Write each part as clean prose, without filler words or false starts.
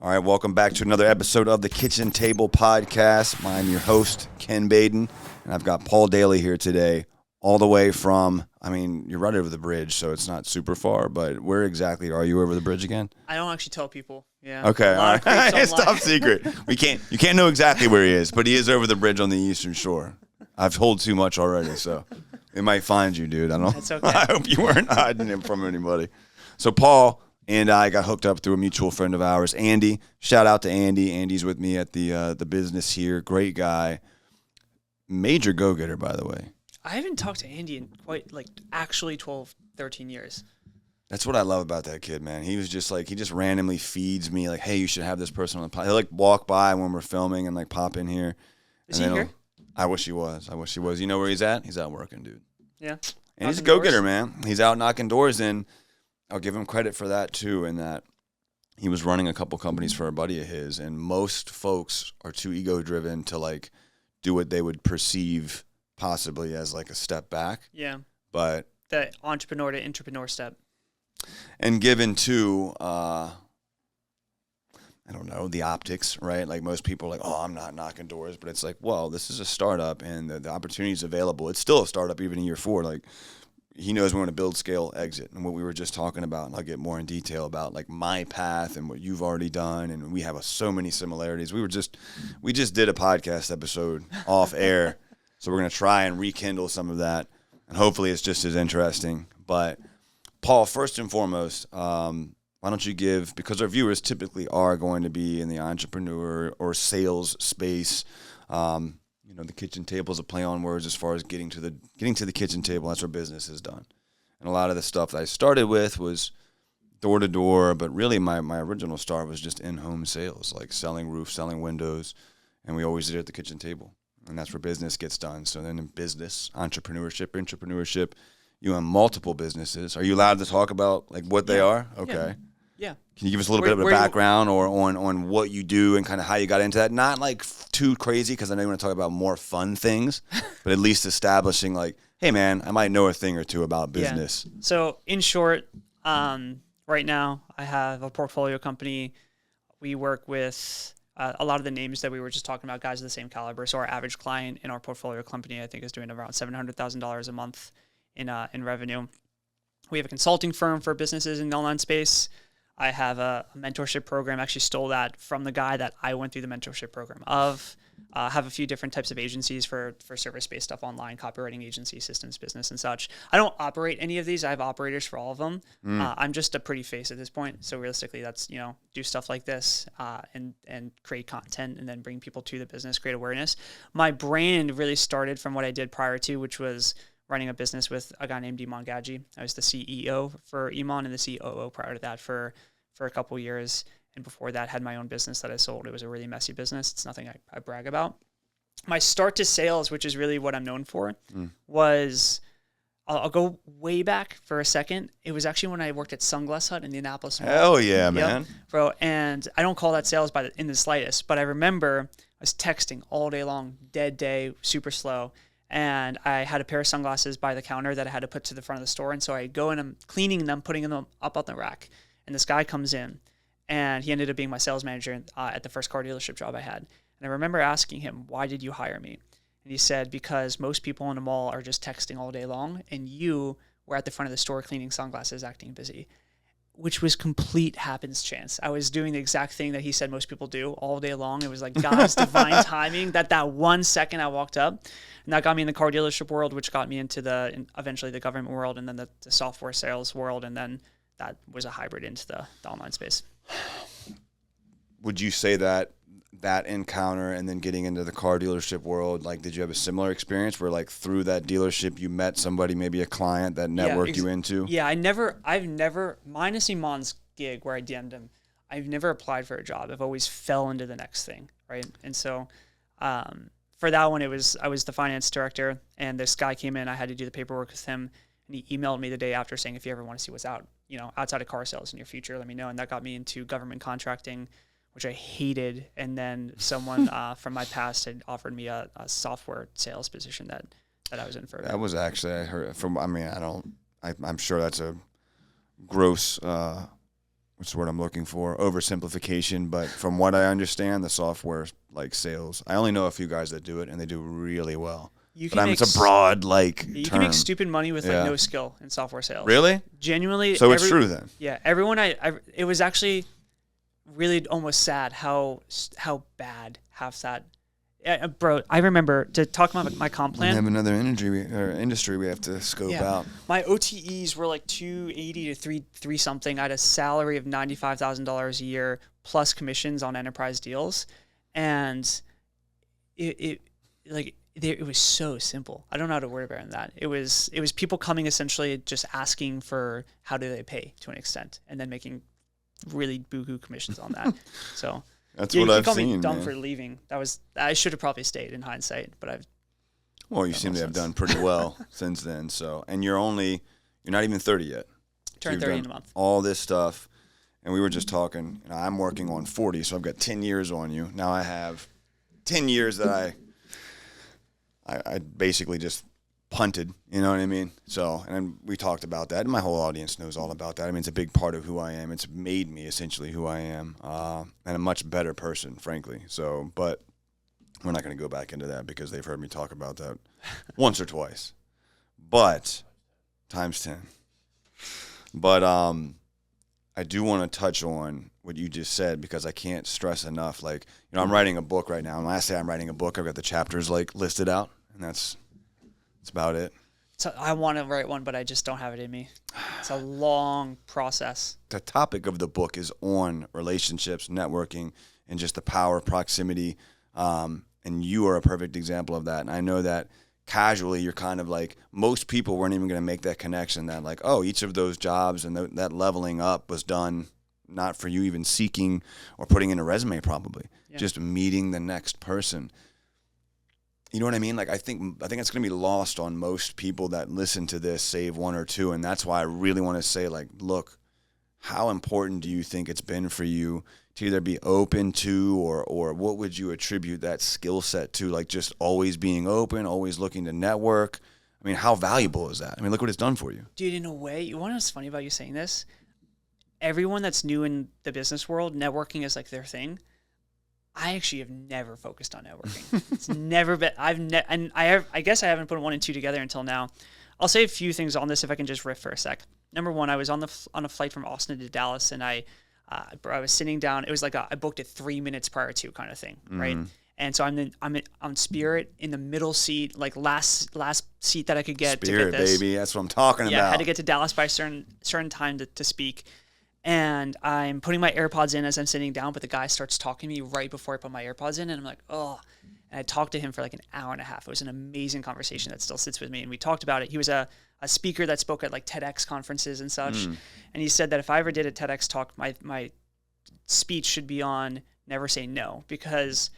All right, welcome back to another episode of the Kitchen Table Podcast. I'm your host, Ken Baden, and I've got Paul Daley here today, all the way from, you're right over the bridge, so it's not super far, but where exactly are you over the bridge again? I don't actually tell people. Yeah. Okay, all right. It's top secret. You can't know exactly where he is, but he is over the bridge on the Eastern Shore. I've told too much already, so they might find you, dude. I don't know. That's okay. I hope you weren't hiding it from anybody. So Paul and I got hooked up through a mutual friend of ours, Andy. Shout out to Andy. Andy's with me at the business here. Great guy. Major go-getter, by the way. I haven't talked to Andy in actually 12, 13 years. That's what I love about that kid, man. He was just he just randomly feeds me hey, you should have this person on the podcast. He'll walk by when we're filming and pop in here. Is he here? I wish he was. You know where he's at? He's out working, dude. Yeah. And he's a go-getter, man. He's out knocking doors in. I'll give him credit for that, too, in that he was running a couple companies for a buddy of his, and most folks are too ego-driven to, do what they would perceive possibly as, a step back. Yeah. But the entrepreneur to entrepreneur step. And given to, the optics, right? Most people are I'm not knocking doors, but it's well, this is a startup, and the opportunity is available. It's still a startup even in year 4, he knows we want to build, scale, exit, and what we were just talking about, and I'll get more in detail about my path and what you've already done, and we have so many similarities. We just did a podcast episode off air, so we're gonna try and rekindle some of that, and hopefully it's just as interesting. But Paul, first and foremost, why don't you give, because our viewers typically are going to be in the entrepreneur or sales space. The kitchen table is a play on words as far as getting to the kitchen table. That's where business is done. And a lot of the stuff that I started with was door to door, but really my original start was just in-home sales, selling roofs, selling windows, and we always did it at the kitchen table. And that's where business gets done. So then in business, entrepreneurship, you own multiple businesses. Are you allowed to talk about what they are? Okay. Yeah. Can you give us a little bit of a background or on what you do and kind of how you got into that? Not too crazy, because I know you want to talk about more fun things, but at least establishing hey man, I might know a thing or two about business. Yeah. So in short, right now I have a portfolio company. We work with a lot of the names that we were just talking about, guys of the same caliber. So our average client in our portfolio company, I think, is doing around $700,000 a month in revenue. We have a consulting firm for businesses in the online space. I have a mentorship program. I actually stole that from the guy that I went through the mentorship program of. Have a few different types of agencies for service-based stuff online, copywriting agency, systems business, and such. I don't operate any of these. I have operators for all of them. I'm just a pretty face at this point. So realistically, that's, do stuff like this and create content and then bring people to the business, create awareness. My brand really started from what I did prior to, which was running a business with a guy named Iman Gadji. I was the CEO for Iman and the COO prior to that for a couple years. And before that, had my own business that I sold. It was a really messy business. It's nothing I brag about. My start to sales, which is really what I'm known for, was, I'll go way back for a second. It was actually when I worked at Sunglass Hut in Indianapolis. Hell yeah, man. Bro, and I don't call that sales in the slightest, but I remember I was texting all day long, dead day, super slow. And I had a pair of sunglasses by the counter that I had to put to the front of the store. And so I go and I'm cleaning them, putting them up on the rack. And this guy comes in, and he ended up being my sales manager at the first car dealership job I had. And I remember asking him, why did you hire me? And he said, because most people in the mall are just texting all day long, and you were at the front of the store cleaning sunglasses, acting busy, which was complete happenstance. I was doing the exact thing that he said most people do all day long. It was God's divine timing that 1 second I walked up. And that got me in the car dealership world, which got me into eventually the government world, and then the software sales world, and then that was a hybrid into the online space. Would you say that encounter and then getting into the car dealership world, did you have a similar experience where through that dealership you met somebody, maybe a client that networked you into? Yeah, I've never, minus Iman's gig where I DM'd him, I've never applied for a job. I've always fell into the next thing, right? And so for that one, I was the finance director, and this guy came in. I had to do the paperwork with him, and he emailed me the day after saying, if you ever want to see what's out, outside of car sales in your future, let me know. And that got me into government contracting, which I hated. And then someone from my past had offered me a software sales position that I was in for. That was actually, I heard from, I'm sure that's a gross what's the word I'm looking for? Oversimplification. But from what I understand, the software like sales. I only know a few guys that do it, and they do really well. It's a broad you term. can make stupid money with like no skill in software sales. Really? Genuinely. So it's true then. Yeah, everyone. It was actually really almost sad how bad half that. Bro, I remember to talk about my comp plan. We have another industry we have to scope out. My OTEs were like 280 to 3 something. I had a salary of $95,000 a year plus commissions on enterprise deals, and it was so simple. I don't know how to word better than that. It was people coming essentially just asking for how do they pay to an extent, and then making really boo-hoo commissions on that. So. That's what I've seen. You call me dumb for leaving. I should have probably stayed in hindsight, but you seem to have done pretty well since then. So, and you're not even 30 yet. Turn 30 in a month. All this stuff, and we were just talking. I'm working on 40, so I've got 10 years on you. Now I have 10 years that I basically just punted. You know what I mean? So, and we talked about that, and my whole audience knows all about that. I mean, it's a big part of who I am. It's made me essentially who I am, and a much better person, frankly. So, but we're not going to go back into that because they've heard me talk about that once or twice, but times 10. But I do want to touch on what you just said because I can't stress enough. Like, I'm writing a book right now, and when I say I'm writing a book, I've got the chapters like listed out, and that's about it. So I want to write one, but I just don't have it in me. It's a long process. The topic of the book is on relationships, networking, and just the power of proximity. And you are a perfect example of that. And I know that casually you're kind of like, most people weren't even going to make that connection that like, oh, each of those jobs and that leveling up was done not for you even seeking or putting in a resume probably. Yeah. Just meeting the next person. You know what I mean? Like, I think it's going to be lost on most people that listen to this, save one or two. And that's why I really want to say, like, look, how important do you think it's been for you to either be open to or what would you attribute that skill set to? Like, just always being open, always looking to network. I mean, how valuable is that? I mean, look what it's done for you. Dude, in a way, you want to know what's funny about you saying this? Everyone that's new in the business world, networking is like their thing. I actually have never focused on networking. It's never been. I guess I haven't put one and two together until now. I'll say a few things on this if I can just riff for a sec. Number one, I was on a flight from Austin to Dallas, and I was sitting down. It was like I booked it 3 minutes prior to kind of thing, right? And so I'm on Spirit in the middle seat, like last seat that I could get. Spirit, to get this. Baby, that's what I'm talking about. Yeah, I had to get to Dallas by a certain time to speak. And I'm putting my AirPods in as I'm sitting down, but the guy starts talking to me right before I put my AirPods in, and I'm like, oh. And I talked to him for like an hour and a half. It was an amazing conversation that still sits with me. And we talked about it. He was a speaker that spoke at like TEDx conferences and such. And he said that if I ever did a TEDx talk, my speech should be on never say no. Because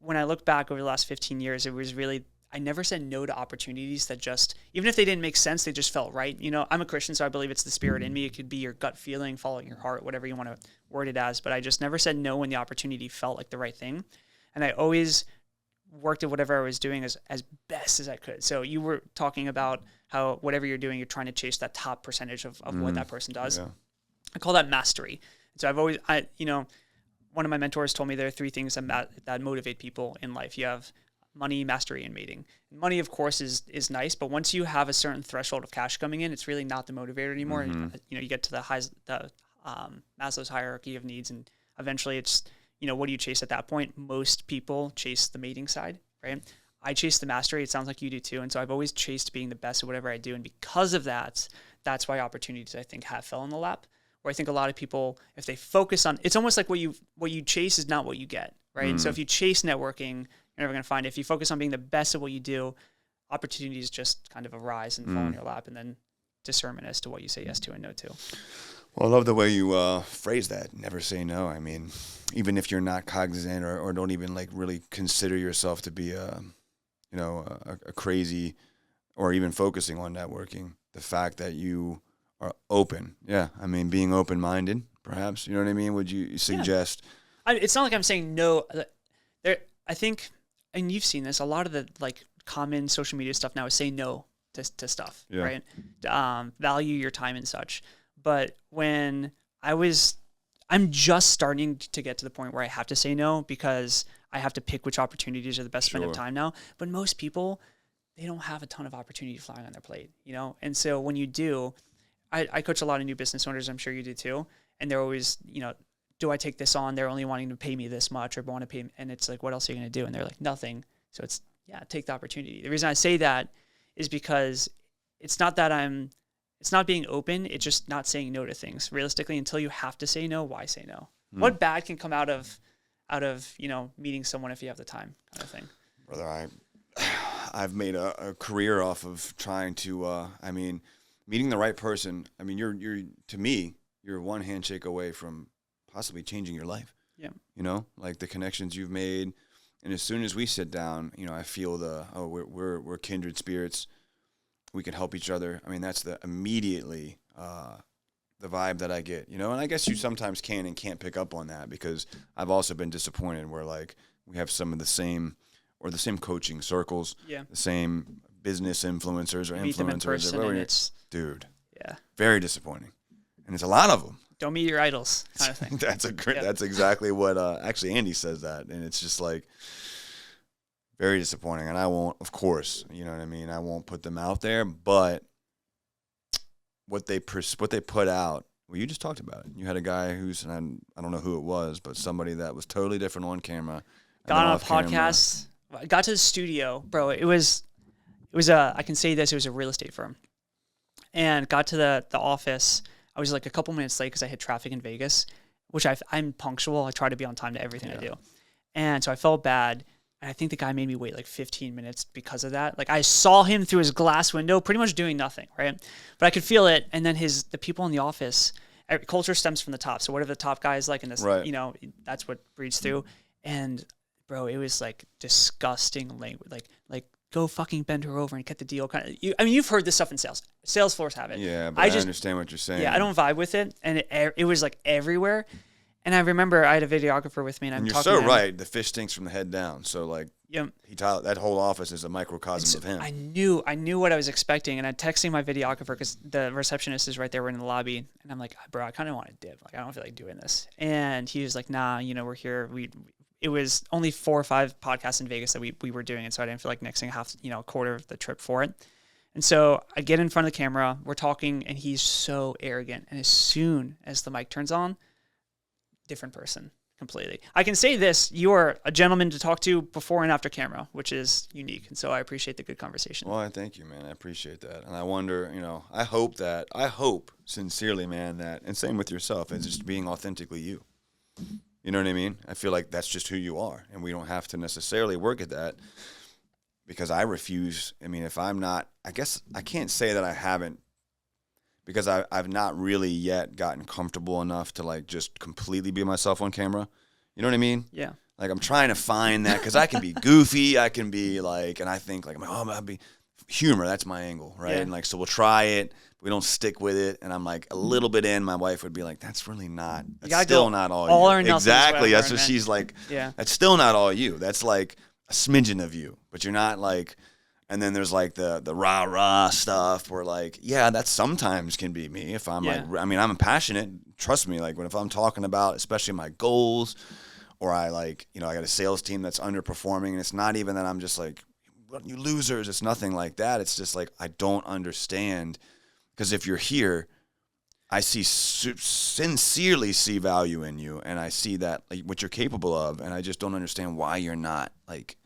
when I look back over the last 15 years, it was really, I never said no to opportunities that just, even if they didn't make sense, they just felt right. You know, I'm a Christian, so I believe it's the spirit in me. It could be your gut feeling, following your heart, whatever you want to word it as. But I just never said no when the opportunity felt like the right thing. And I always worked at whatever I was doing as best as I could. So you were talking about how whatever you're doing, you're trying to chase that top percentage of what that person does. Yeah. I call that mastery. So I've always, one of my mentors told me there are three things that motivate people in life. You have money, mastery, and mating. And money, of course, is nice, but once you have a certain threshold of cash coming in, it's really not the motivator anymore. You get to the Maslow's hierarchy of needs, and eventually it's, what do you chase at that point? Most people chase the mating side, right? I chase the mastery. It sounds like you do too. And so I've always chased being the best at whatever I do. And because of that, that's why opportunities, I think, have fell in the lap. Where I think a lot of people, if they focus on, it's almost like what you chase is not what you get, right? And so if you chase networking, you're never going to find it. If you focus on being the best at what you do, opportunities just kind of arise and fall in your lap, and then discernment as to what you say yes to and no to. Well, I love the way you phrase that. Never say no. I mean, even if you're not cognizant or don't even like really consider yourself to be a crazy or even focusing on networking, the fact that you are open. Yeah. I mean, being open-minded, perhaps, you know what I mean? Would you suggest? Yeah. It's not like I'm saying no. I think, and you've seen this, a lot of the like common social media stuff now is say no to stuff, right? Value your time and such. But when I'm just starting to get to the point where I have to say no because I have to pick which opportunities are the best spend of time now. But most people, they don't have a ton of opportunity flying on their plate, you know? And so when you do, I coach a lot of new business owners. I'm sure you do too. And they're always, you know, do I take this on? They're only wanting to pay me this much or want to pay me. And it's like, what else are you going to do? And they're like, nothing. So it's, yeah, take the opportunity. The reason I say that is because it's not being open. It's just not saying no to things. Realistically, until you have to say no, why say no? What bad can come out of, you know, meeting someone if you have the time, kind of thing? Brother, I've made a career off of trying to, meeting the right person. I mean, you're one handshake away from possibly changing your life. Yeah. You know, like the connections you've made. And as soon as we sit down, you know, I feel we're kindred spirits. We can help each other. I mean, that's immediately the vibe that I get, you know, and I guess you sometimes can and can't pick up on that because I've also been disappointed where like we have some of the same coaching circles, the same business influencers or meet them in person and it's, dude, yeah, very disappointing. And it's a lot of them. Don't meet your idols kind of thing. That's exactly what, actually Andy says that. And it's just like very disappointing. And I won't, of course, you know what I mean? I won't put them out there, but what they put out, well, you just talked about it. You had a guy and I don't know who it was, but somebody that was totally different on camera. Got on a podcast, got to the studio, bro. It was I can say this, it was a real estate firm. And got to the office. I was like a couple minutes late because I hit traffic in Vegas, which I'm punctual. I try to be on time to everything I do. And so I felt bad. And I think the guy made me wait like 15 minutes because of that. Like I saw him through his glass window pretty much doing nothing, right? But I could feel it. And then the people in the office, culture stems from the top. So whatever the top guy is like in this, you know, that's what breeds through. And bro, it was like disgusting language. Like go fucking bend her over and get the deal. You've heard this stuff in sales. Salesforce have it. Yeah, but I understand what you're saying. Yeah, I don't vibe with it. And it was like everywhere. And I remember I had a videographer with me, and you're so right. The fish stinks from the head down. So like, that whole office is a microcosm of him. I knew what I was expecting, and I'm texting my videographer because the receptionist is right there. We're in the lobby, and I'm like, bro, I kind of want to dip. Like, I don't feel like doing this. And he was like, nah, you know, we're here. It was only 4 or 5 podcasts in Vegas that we were doing, and so I didn't feel like nixing a quarter of the trip for it. And so I get in front of the camera, we're talking, and he's so arrogant. And as soon as the mic turns on, different person completely. I can say this, you are a gentleman to talk to before and after camera, which is unique. And so I appreciate the good conversation. Well, I thank you, man. I appreciate that. And I wonder, you know, I hope sincerely, man, that, and same with yourself, it's just being authentically you. You know what I mean? I feel like that's just who you are. And we don't have to necessarily work at that because I refuse. I mean, if I'm not, I guess I can't say that I haven't, because I've not really yet gotten comfortable enough to like just completely be myself on camera. You know what I mean? Yeah. Like I'm trying to find that because I can be goofy. I can be like, and I think like, oh, I'll be humor. That's my angle, right? Yeah. And like, so we'll try it. We don't stick with it. And I'm like a little bit in, my wife would be like, that's really not, that's still not all you. Exactly. That's what she's like. Yeah. That's still not all you. That's like a smidgen of you, but you're not like. And then there's like the rah-rah stuff where like, yeah, that sometimes can be me if I'm like, I mean, I'm passionate. Trust me, like if I'm talking about especially my goals or I like, you know, I got a sales team that's underperforming and it's not even that I'm just like, you losers. It's nothing like that. It's just like, I don't understand because if you're here, I sincerely see value in you and I see that like what you're capable of and I just don't understand why you're not like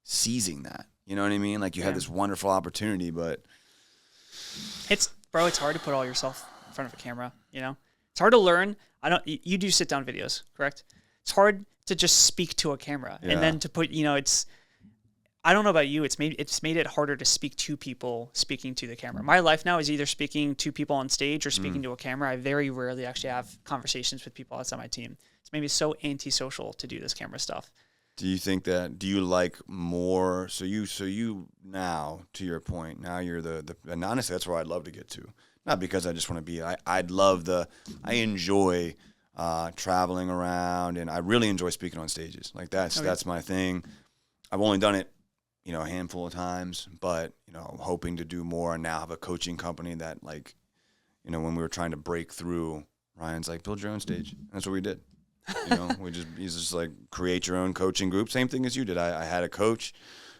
seizing that. You know what I mean? Like you had this wonderful opportunity, but it's hard to put all yourself in front of a camera, you know? It's hard to learn. You do sit down videos, correct? It's hard to just speak to a camera and then to put, you know, I don't know about you. It's made it harder to speak to people speaking to the camera. My life now is either speaking to people on stage or speaking to a camera. I very rarely actually have conversations with people outside my team. It's made me so antisocial to do this camera stuff. Do you think do you like more? So you now, to your point, now you're and honestly, that's where I'd love to get to. Not because I just want to be, I enjoy traveling around and I really enjoy speaking on stages. Like that's my thing. I've only done it, you know, a handful of times, but, you know, I'm hoping to do more and now have a coaching company that like, you know, when we were trying to break through Ryan's like, build your own stage. And that's what we did. You know, he's just like, create your own coaching group. Same thing as you did. I had a coach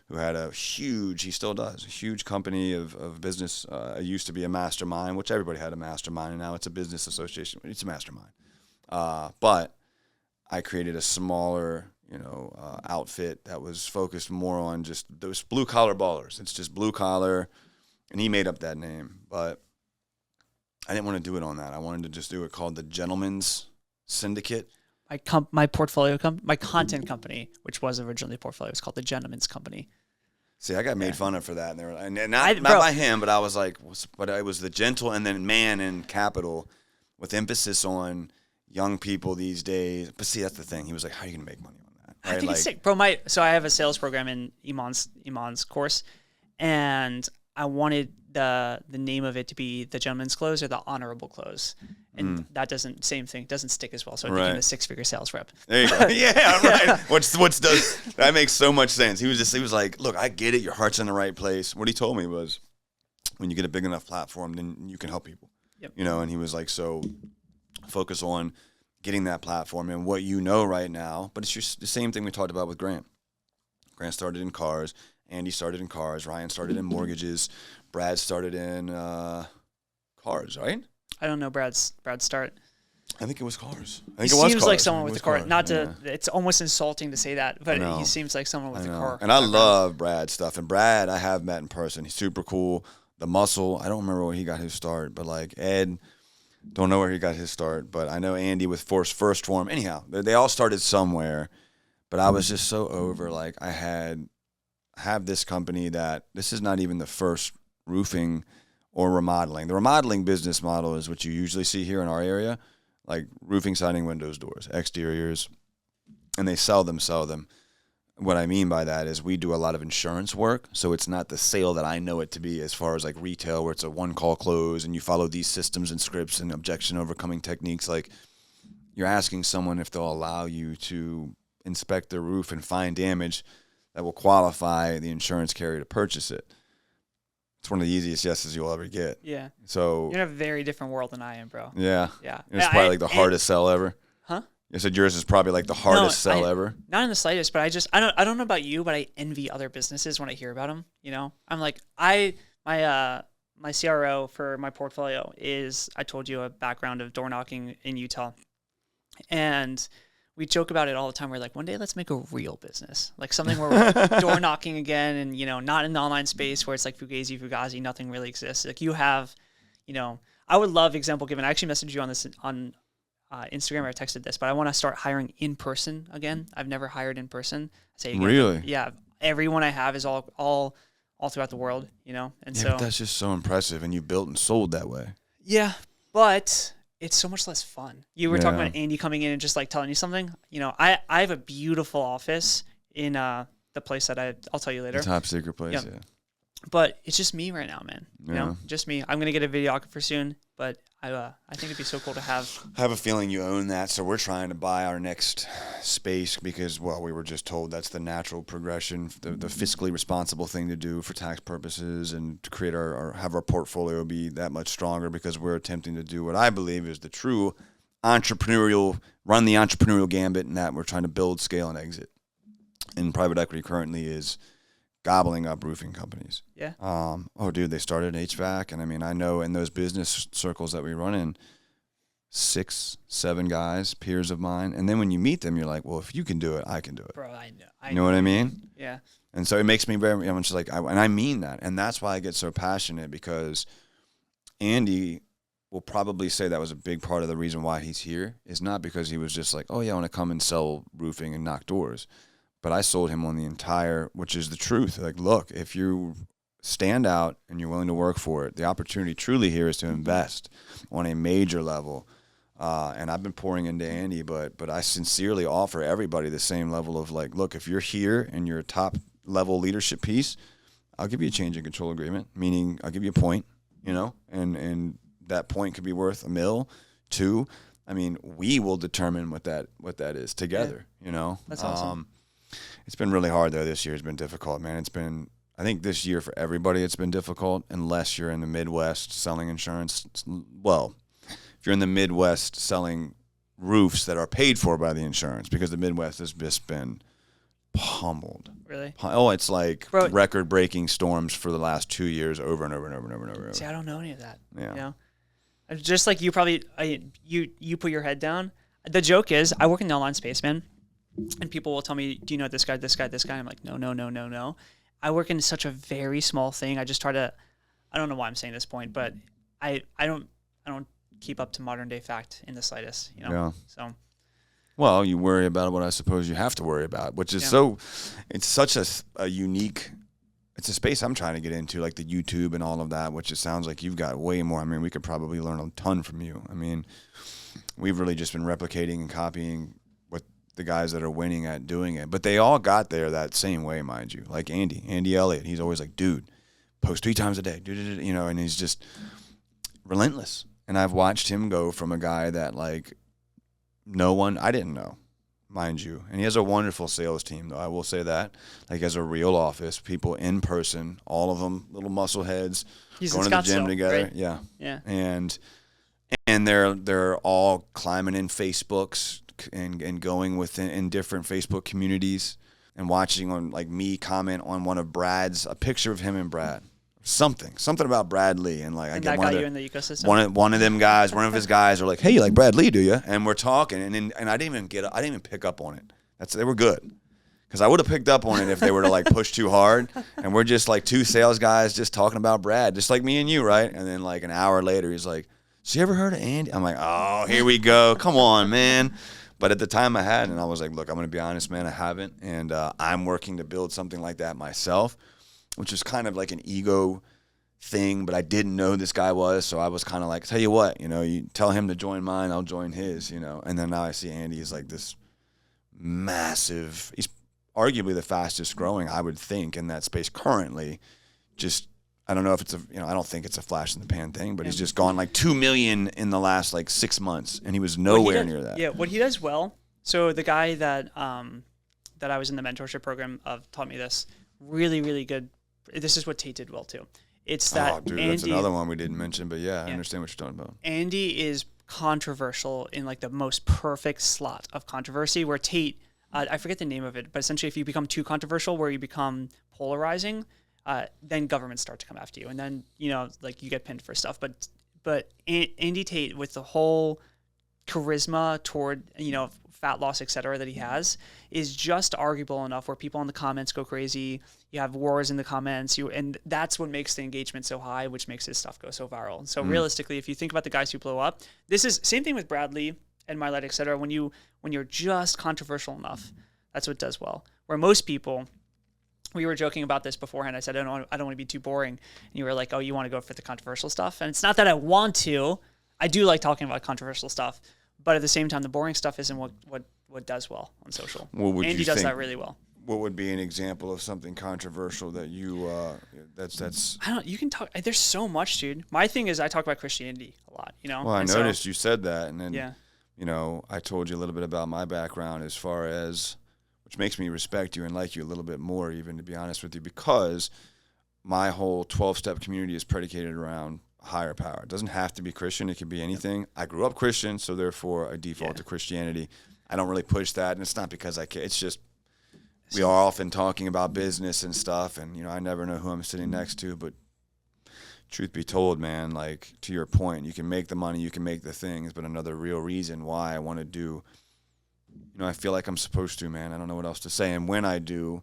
who had he still does, a huge company of business. It used to be a mastermind, which everybody had a mastermind, and now it's a business association. It's a mastermind. But I created a smaller, outfit that was focused more on just those blue collar ballers. It's just blue collar, and he made up that name. But I didn't want to do it on that. I wanted to just do it called the Gentleman's Syndicate. My content company, which was originally a portfolio, was called the Gentleman's Company. See, I got made fun of for that, and they were, and not by him, but I was like, but it was the gentle and then man in capital, with emphasis on young people these days. But see, that's the thing. He was like, "How are you gonna make money on that?" Right? I think it's sick, bro. So I have a sales program in Iman's course, and I wanted the name of it to be the Gentleman's Close or the Honorable Close. And that doesn't stick as well. So I became a 6-figure sales rep. There you go. Yeah, right. That makes so much sense. He was like, look, I get it. Your heart's in the right place. What he told me was, when you get a big enough platform, then you can help people. Yep. And he was like, so focus on getting that platform and what you know right now. But it's just the same thing we talked about with Grant. Grant started in cars. Andy started in cars. Ryan started in mortgages. Brad started in cars, right? I don't know Brad's start. I think it was cars. He seems like someone with a car. It's almost insulting to say that, but he seems like someone with a car. And I love Brad's stuff. And Brad, I have met in person. He's super cool. The muscle, I don't remember where he got his start, but like Ed, don't know where he got his start. But I know Andy with First Form. Anyhow, they all started somewhere. But I was just so over. Like I have this company that this is not even the first roofing or remodeling. The remodeling business model is what you usually see here in our area, like roofing, siding, windows, doors, exteriors, and they sell them. What I mean by that is we do a lot of insurance work, so it's not the sale that I know it to be as far as like retail where it's a one-call close and you follow these systems and scripts and objection overcoming techniques. Like you're asking someone if they'll allow you to inspect their roof and find damage that will qualify the insurance carrier to purchase it. It's one of the easiest yeses you'll ever get. Yeah. So you're in a very different world than I am, bro. Yeah. Yeah. It's probably like the hardest sell ever. Huh? You said yours is probably like the hardest sell ever. Not in the slightest, but I don't know about you, but I envy other businesses when I hear about them. I'm like, my CRO for my portfolio is, I told you, a background of door knocking in Utah, and we joke about it all the time. We're like, one day let's make a real business, like something where we're like door knocking again, and not in the online space where it's like Fugazi, nothing really exists. Like you have, I would love example given. I actually messaged you on this on Instagram, or I texted this, but I want to start hiring in person again. I've never hired in person. Really? Yeah, everyone I have is all throughout the world, and but that's just so impressive, and you built and sold that way. Yeah, but it's so much less fun. You were talking about Andy coming in and just like telling you something. I have a beautiful office in the place that I'll tell you later. The top secret place, yeah. But it's just me right now, man. Just me. I'm gonna get a videographer soon, but I think it'd be so cool to have. I have a feeling you own that, so we're trying to buy our next space because, we were just told that's the natural progression, the fiscally responsible thing to do for tax purposes, and to create have our portfolio be that much stronger because we're attempting to do what I believe is the true run the entrepreneurial gambit, and that we're trying to build, scale, and exit. And private equity currently is gobbling up roofing companies. Yeah. Dude, they started HVAC, and I mean, I know in those business circles that we run in, 6, 7 guys, peers of mine, and then when you meet them, you're like, well, if you can do it, I can do it. Bro, I know. You know what I mean? Yeah. And so it makes me very much like, and I mean that, and that's why I get so passionate, because Andy will probably say that was a big part of the reason why he's here, is not because he was just like, oh yeah, I want to come and sell roofing and knock doors. But I sold him on the entire, which is the truth. Like, look, if you stand out and you're willing to work for it, the opportunity truly here is to invest on a major level. And I've been pouring into Andy, but I sincerely offer everybody the same level of like, look, if you're here and you're a top level leadership piece, I'll give you a change in control agreement, meaning I'll give you a point, and that point could be worth $1 million, $2 million. I mean, we will determine what that is together, That's awesome. It's been really hard, though. This year has been difficult, man. I think this year for everybody it's been difficult, unless you're in the Midwest selling insurance. Well, if you're in the Midwest selling roofs that are paid for by the insurance, because the Midwest has just been pummeled. Really? Oh, it's like Bro, record-breaking storms for the last 2 years, over and over and over and over and over. See, I don't know any of that. Yeah. You know? Just like you probably, you put your head down. The joke is, I work in the online space, man, and people will tell me, do you know this guy, this guy, this guy? I'm like, no. I work in such a very small thing. I just try to, I don't know why I'm saying this point, but I don't keep up to modern day fact in the slightest, you know? Yeah. So. Well, you worry about what I suppose you have to worry about, which is it's such a unique, it's a space I'm trying to get into, like the YouTube and all of that, which it sounds like you've got way more. I mean, we could probably learn a ton from you. I mean, we've really just been replicating and copying what the guys that are winning at doing it. But they all got there that same way, mind you. Like Andy Elliott, he's always like, dude, post 3 times a day, you know, and he's just relentless. And I've watched him go from a guy that like I didn't know, mind you. And he has a wonderful sales team, though, I will say that. Like, he has a real office, people in person, all of them, little muscle heads, going to the gym together. Right? Yeah. Yeah. And they're all climbing in Facebooks and going in different Facebook communities and watching on, like, me comment on one of Brad's, a picture of him and Brad. Something about Brad Lee, and like, and I get got you in the ecosystem. One of them guys, one of his guys are like, "Hey, you like Brad Lee, do you?" And we're talking, and I didn't even pick up on it. They were good, because I would have picked up on it if they were to like push too hard. And we're just like 2 sales guys just talking about Brad, just like me and you, right? And then like an hour later, he's like, "So you ever heard of Andy?" I'm like, "Oh, here we go. Come on, man." But at the time I hadn't, and I was like, "Look, I'm going to be honest, man, I haven't, and I'm working to build something like that myself." Which is kind of like an ego thing, but I didn't know this guy was, so I was kind of like, tell you what, you know, you tell him to join mine, I'll join his, you know. And then now I see Andy is like this massive, he's arguably the fastest growing, I would think, in that space currently. Just, I don't know if it's I don't think it's a flash in the pan thing, but he's just gone like 2 million in the last like 6 months, and he was nowhere near that. Yeah, what he does well, so the guy that I was in the mentorship program of taught me this, really, really good. This is what Tate did well too. It's that Andy, that's another one we didn't mention, but yeah, I understand what you're talking about. Andy is controversial in like the most perfect slot of controversy, where Tate, I forget the name of it, but essentially if you become too controversial, where you become polarizing, then governments start to come after you, and then, you know, like you get pinned for stuff. But Andy Tate, with the whole charisma toward, you know, fat loss, et cetera, that he has, is just arguable enough where people in the comments go crazy. You have wars in the comments, and that's what makes the engagement so high, which makes his stuff go so viral. And so realistically, if you think about the guys who blow up, this is same thing with Bradley and Milet, et cetera. When you're just controversial enough, that's what does well. Where most people, we were joking about this beforehand. I said, I don't want to be too boring. And you were like, oh, you want to go for the controversial stuff? And it's not that I want to. I do like talking about controversial stuff. But at the same time, the boring stuff isn't what does well on social. Andy does that really well. What would be an example of something controversial that you that's I don't. You can talk. There's so much, dude. My thing is I talk about Christianity a lot. You know. Well, I noticed you said that, and then you know, I told you a little bit about my background as far as, which makes me respect you and like you a little bit more, even, to be honest with you, because my whole 12-step community is predicated around higher power. It doesn't have to be Christian. It can be anything. I grew up Christian, so therefore I default to Christianity. I don't really push that, and it's not because I care. It's just we are often talking about business and stuff, and, you know, I never know who I'm sitting next to, but truth be told, man, like, to your point, you can make the money, you can make the things, but another real reason why I want to do, you know, I feel like I'm supposed to, man. I don't know what else to say. And when I do,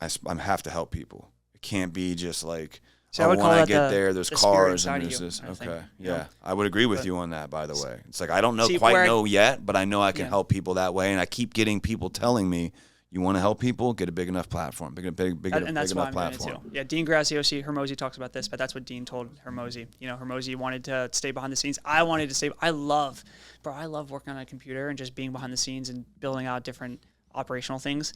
I have to help people. It can't be just like, so when I get there, there's cars and there's this. Okay. Yeah. I would agree with you on that, by the way. It's like, I don't know yet, but I know I can help people that way. And I keep getting people telling me, you want to help people, get a big enough platform, big enough platform. And that's why I'm doing it too. Yeah, Dean Graziosi, Hermosi talks about this, but that's what Dean told Hermosi. You know, Hermosi wanted to stay behind the scenes. I wanted to stay. I love working on a computer and just being behind the scenes and building out different operational things.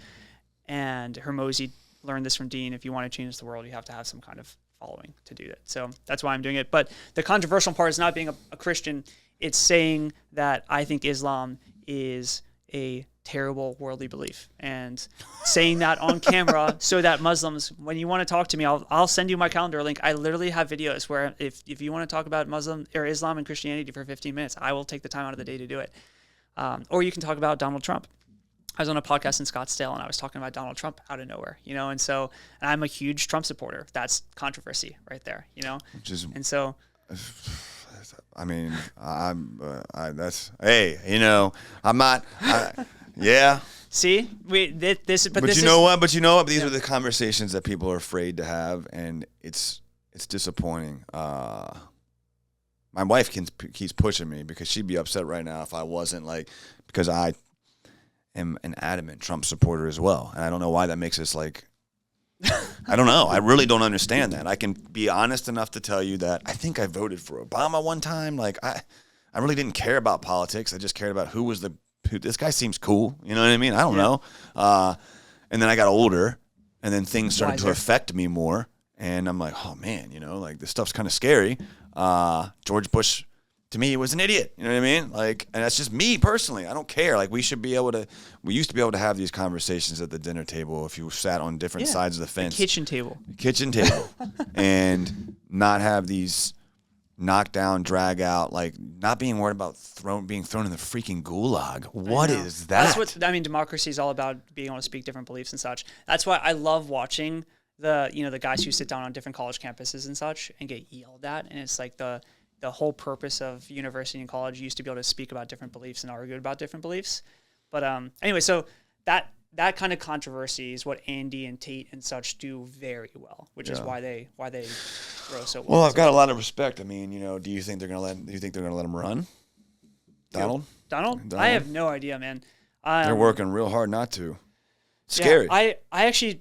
And Hermosi learned this from Dean. If you want to change the world, you have to have some kind of following to do that. So that's why I'm doing it. But the controversial part is not being a Christian. It's saying that I think Islam is a terrible worldly belief. And saying that on camera so that Muslims, when you want to talk to me, I'll send you my calendar link. I literally have videos where if you want to talk about Muslim or Islam and Christianity for 15 minutes, I will take the time out of the day to do it. Or you can talk about Donald Trump. I was on a podcast in Scottsdale and I was talking about Donald Trump out of nowhere, and I'm a huge Trump supporter. That's controversy right there, and so. I mean, I'm not, yeah. See, But you know what? These are the conversations that people are afraid to have, and it's disappointing. My wife keeps pushing me because she'd be upset right now if I wasn't, because I am an adamant Trump supporter as well, and I don't know why that makes us I don't know. I really don't understand that. I can be honest enough to tell you that I think I voted for Obama one time. I really didn't care about politics. I just cared about who this guy seems cool. You know what I mean? I don't know. And then I got older, and then things started to affect me more. And I'm like, oh man, this stuff's kind of scary. George Bush, to me, was an idiot. You know what I mean? And that's just me personally. I don't care. We used to be able to have these conversations at the dinner table if you sat on different sides of the fence. Kitchen table. And not have these knockdown, drag out, not being worried about being thrown in the freaking gulag. What is that? That's what, democracy is all about, being able to speak different beliefs and such. That's why I love watching the guys who sit down on different college campuses and such and get yelled at. And it's the whole purpose of university and college used to be able to speak about different beliefs and argue about different beliefs. But anyway, so that kind of controversy is what Andy and Tate and such do very well, which is why they grow so well. Well, I've got a lot of respect. Do you think they're gonna let him run? Donald? I have no idea, man. They're working real hard not to. Scary. Yeah, I actually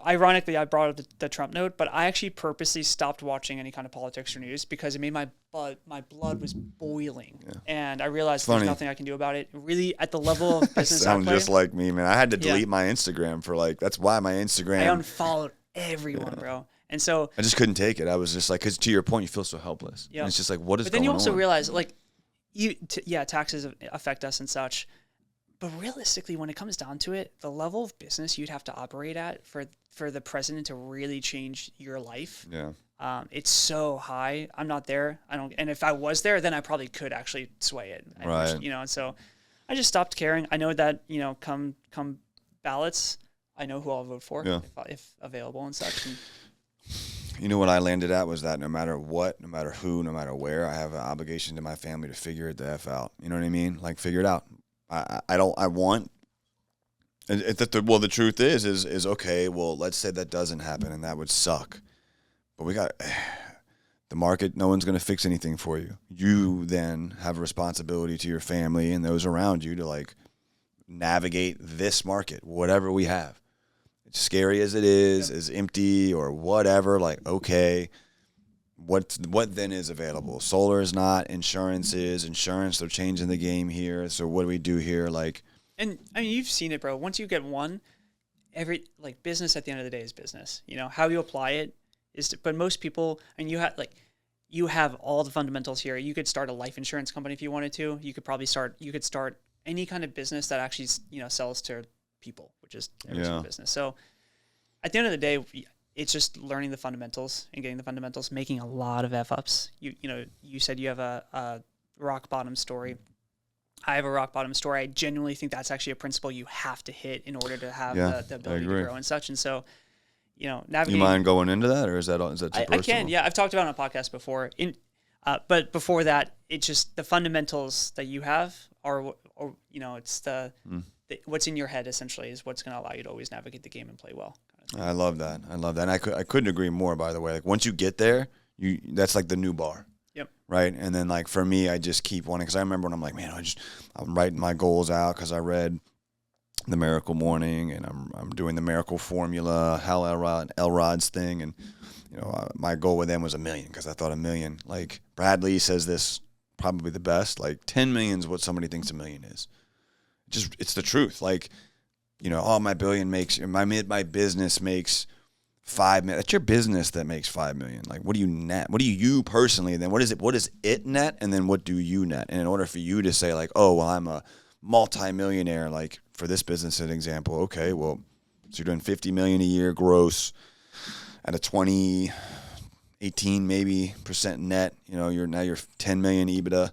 ironically, I brought up the Trump note, but I actually purposely stopped watching any kind of politics or news because it made my blood was boiling. Yeah. And I realized there's nothing I can do about it. Really, at the level of business I play. Just like me, man. I had to delete my Instagram for that's why my Instagram. I unfollowed everyone, bro. And so. I just couldn't take it. I was just because to your point, you feel so helpless. Yeah. And it's just what is going on? But then you also realize, taxes affect us and such. But realistically, when it comes down to it, the level of business you'd have to operate at for the president to really change your life, it's so high. I'm not there. And if I was there, then I probably could actually sway it. Right. And so I just stopped caring. I know that come ballots, I know who I'll vote for if available and such. And, what I landed at was that no matter what, no matter who, no matter where, I have an obligation to my family to figure it the F out. You know what I mean? Figure it out. The truth is okay, well, let's say that doesn't happen and that would suck. But we got the market, no one's going to fix anything for you. You then have a responsibility to your family and those around you to navigate this market, whatever we have. It's scary as it is, as empty or whatever, okay. What then is available? Solar is not. Insurance is. Insurance, they're changing the game here. So what do we do here? And you've seen it, bro. Once you get one, every business at the end of the day is business. How you apply it is. But most people, you have all the fundamentals here. You could start a life insurance company if you wanted to. You could start any kind of business that actually sells to people, which is every single business. So at the end of the day, it's just learning the fundamentals and getting the fundamentals, making a lot of F-ups. You said you have a rock bottom story. I have a rock bottom story. I genuinely think that's actually a principle you have to hit in order to have the ability to grow and such. And so, navigating. You mind going into that, or is that too personal? I can, yeah. I've talked about it on a podcast before. But before that, it's just the fundamentals that you have are it's what's in your head essentially is what's going to allow you to always navigate the game and play well. I love that. And I couldn't agree more, by the way. Once you get there, that's the new bar. Yep. Right? And then for me, I just keep wanting, because I remember when I'm man, I'm writing my goals out because I read The Miracle Morning and I'm doing the Miracle Formula, Hal Elrod's thing. And, my goal with them was 1 million because I thought 1 million, Bradley says this probably the best, 10 million is what somebody thinks 1 million is. It's the truth. My billion makes my business makes 5 million. That's your business that makes 5 million. What do you net? What do you personally? And then what is it net? And then what do you net? And in order for you to say oh, well, I'm a multi-millionaire, for this business, an example, okay, well, so you're doing 50 million a year gross at a 20, 18 maybe % net, you're 10 million EBITDA.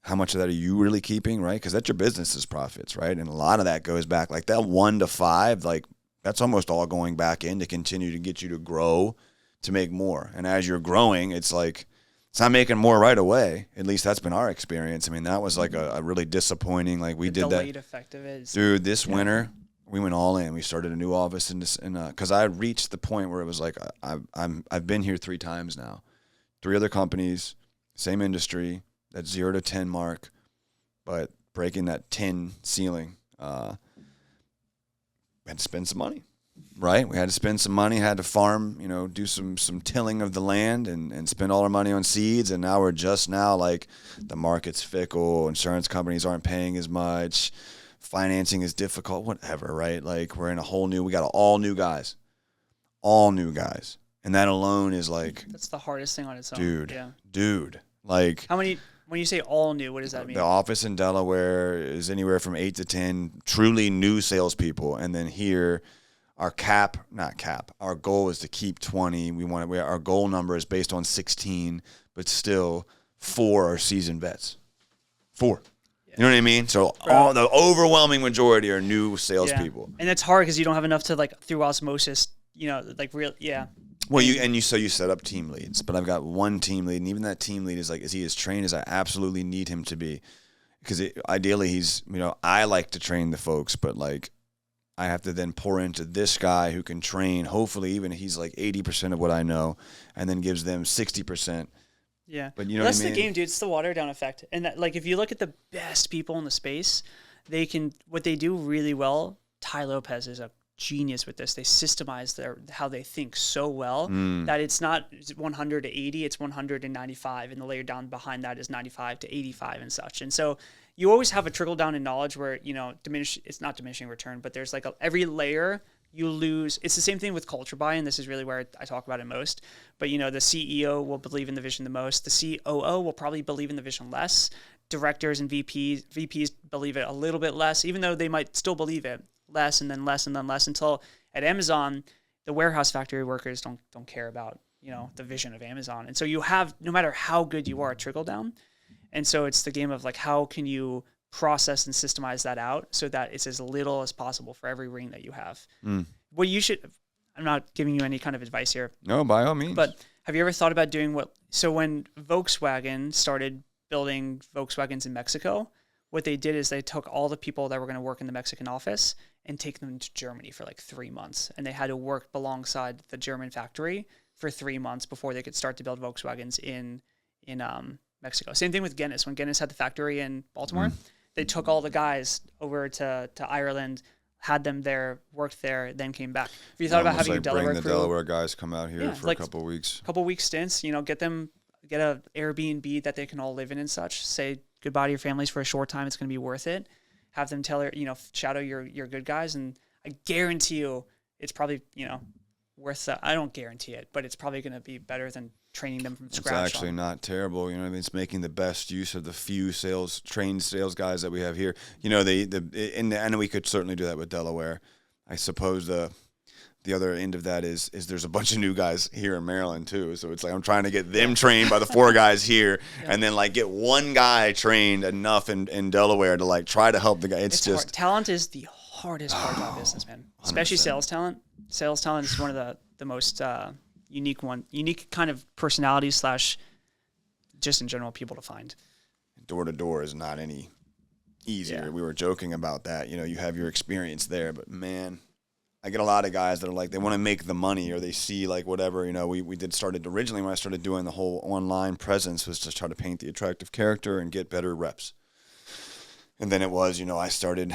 How much of that are you really keeping, right? Because that's your business's profits, right? And a lot of that goes back, like that 1 to 5, like that's almost all going back in to continue to get you to grow, to make more. And as you're growing, it's like, it's not making more right away. At least that's been our experience. I mean, that was like a really disappoining, like we did that. The delayed effect of it. Dude, this winter, we went all in. We started a new office because I reached the point where it was like, I've been here 3 times now. 3 other companies, same industry, that 0 to 10 mark, but breaking that 10 ceiling, had to spend some money, right? We had to spend some money, had to farm, do some tilling of the land and spend all our money on seeds. And now we're just now like the market's fickle. Insurance companies aren't paying as much. Financing is difficult, whatever, right? Like we're in we got all new guys. And that alone is like. That's the hardest thing on its own. Dude. Like. How many? When you say all new, what does that mean? The office in Delaware is anywhere from 8 to 10 truly new salespeople, and then here, our goal is to keep 20. Our goal number is based on 16, but still 4 are seasoned vets. 4. Yeah. You know what I mean? So all the overwhelming majority are new salespeople, and it's hard because you don't have enough to like through osmosis. Well, you set up team leads, but I've got one team lead, and even that team lead is he as trained as I absolutely need him to be, because ideally he's, I like to train the folks, but like I have to then pour into this guy who can train. Hopefully, even he's like 80% of what I know, and then gives them 60%. Yeah, but you know that's what I mean? The game, dude. It's the water down effect, and that, like if you look at the best people in the space, what they do really well. Ty Lopez is a genius with this. They systemize how they think so well that it's not 100 to 80, it's 100 to 95, and the layer down behind that is 95 to 85 and such. And so you always have a trickle down in knowledge where it's not diminishing return, but there's like every layer you lose. It's the same thing with culture buy-in. This is really where I talk about it most. But the CEO will believe in the vision the most. The COO will probably believe in the vision less. Directors and VPs believe it a little bit less, even though they might still believe it. Less and then less and then less, until at Amazon, the warehouse factory workers don't care about the vision of Amazon. And so you have, no matter how good you are, a trickle down. And so it's the game of like, how can you process and systemize that out so that it's as little as possible for every ring that you have. What you should, I'm not giving you any kind of advice here. No, by all means. But have you ever thought about doing when Volkswagen started building Volkswagens in Mexico, what they did is they took all the people that were going to work in the Mexican office and take them to Germany for like 3 months. And they had to work alongside the German factory for 3 months before they could start to build Volkswagens in Mexico. Same thing with Guinness. When Guinness had the factory in Baltimore, they took all the guys over to Ireland, had them there, worked there, then came back. Have you thought about having a Delaware crew? Bring the Delaware guys come out here for like a couple of weeks. Couple weeks stints, get a Airbnb that they can all live in and such. Say goodbye to your families for a short time. It's going to be worth it. Have them shadow your good guys, and I guarantee you it's probably, worth that. I don't guarantee it, but it's probably going to be better than training them from scratch. It's actually not terrible. It's making the best use of the few trained sales guys that we have here. And we could certainly do that with Delaware. I suppose the other end of that is there's a bunch of new guys here in Maryland too. So it's like I'm trying to get them trained by the 4 guys here, and then like get one guy trained enough in Delaware to like try to help the guy. It's just hard. Talent is the hardest part of business, man. Especially 100%. Sales talent. Sales talent is one of the most unique kind of personalities / just in general people to find. Door to door is not any easier. Yeah. We were joking about that. You have your experience there, but man, I get a lot of guys that are like, they want to make the money, or they see like whatever, we started originally when I started doing the whole online presence was to try to paint the attractive character and get better reps. And then it was, I started,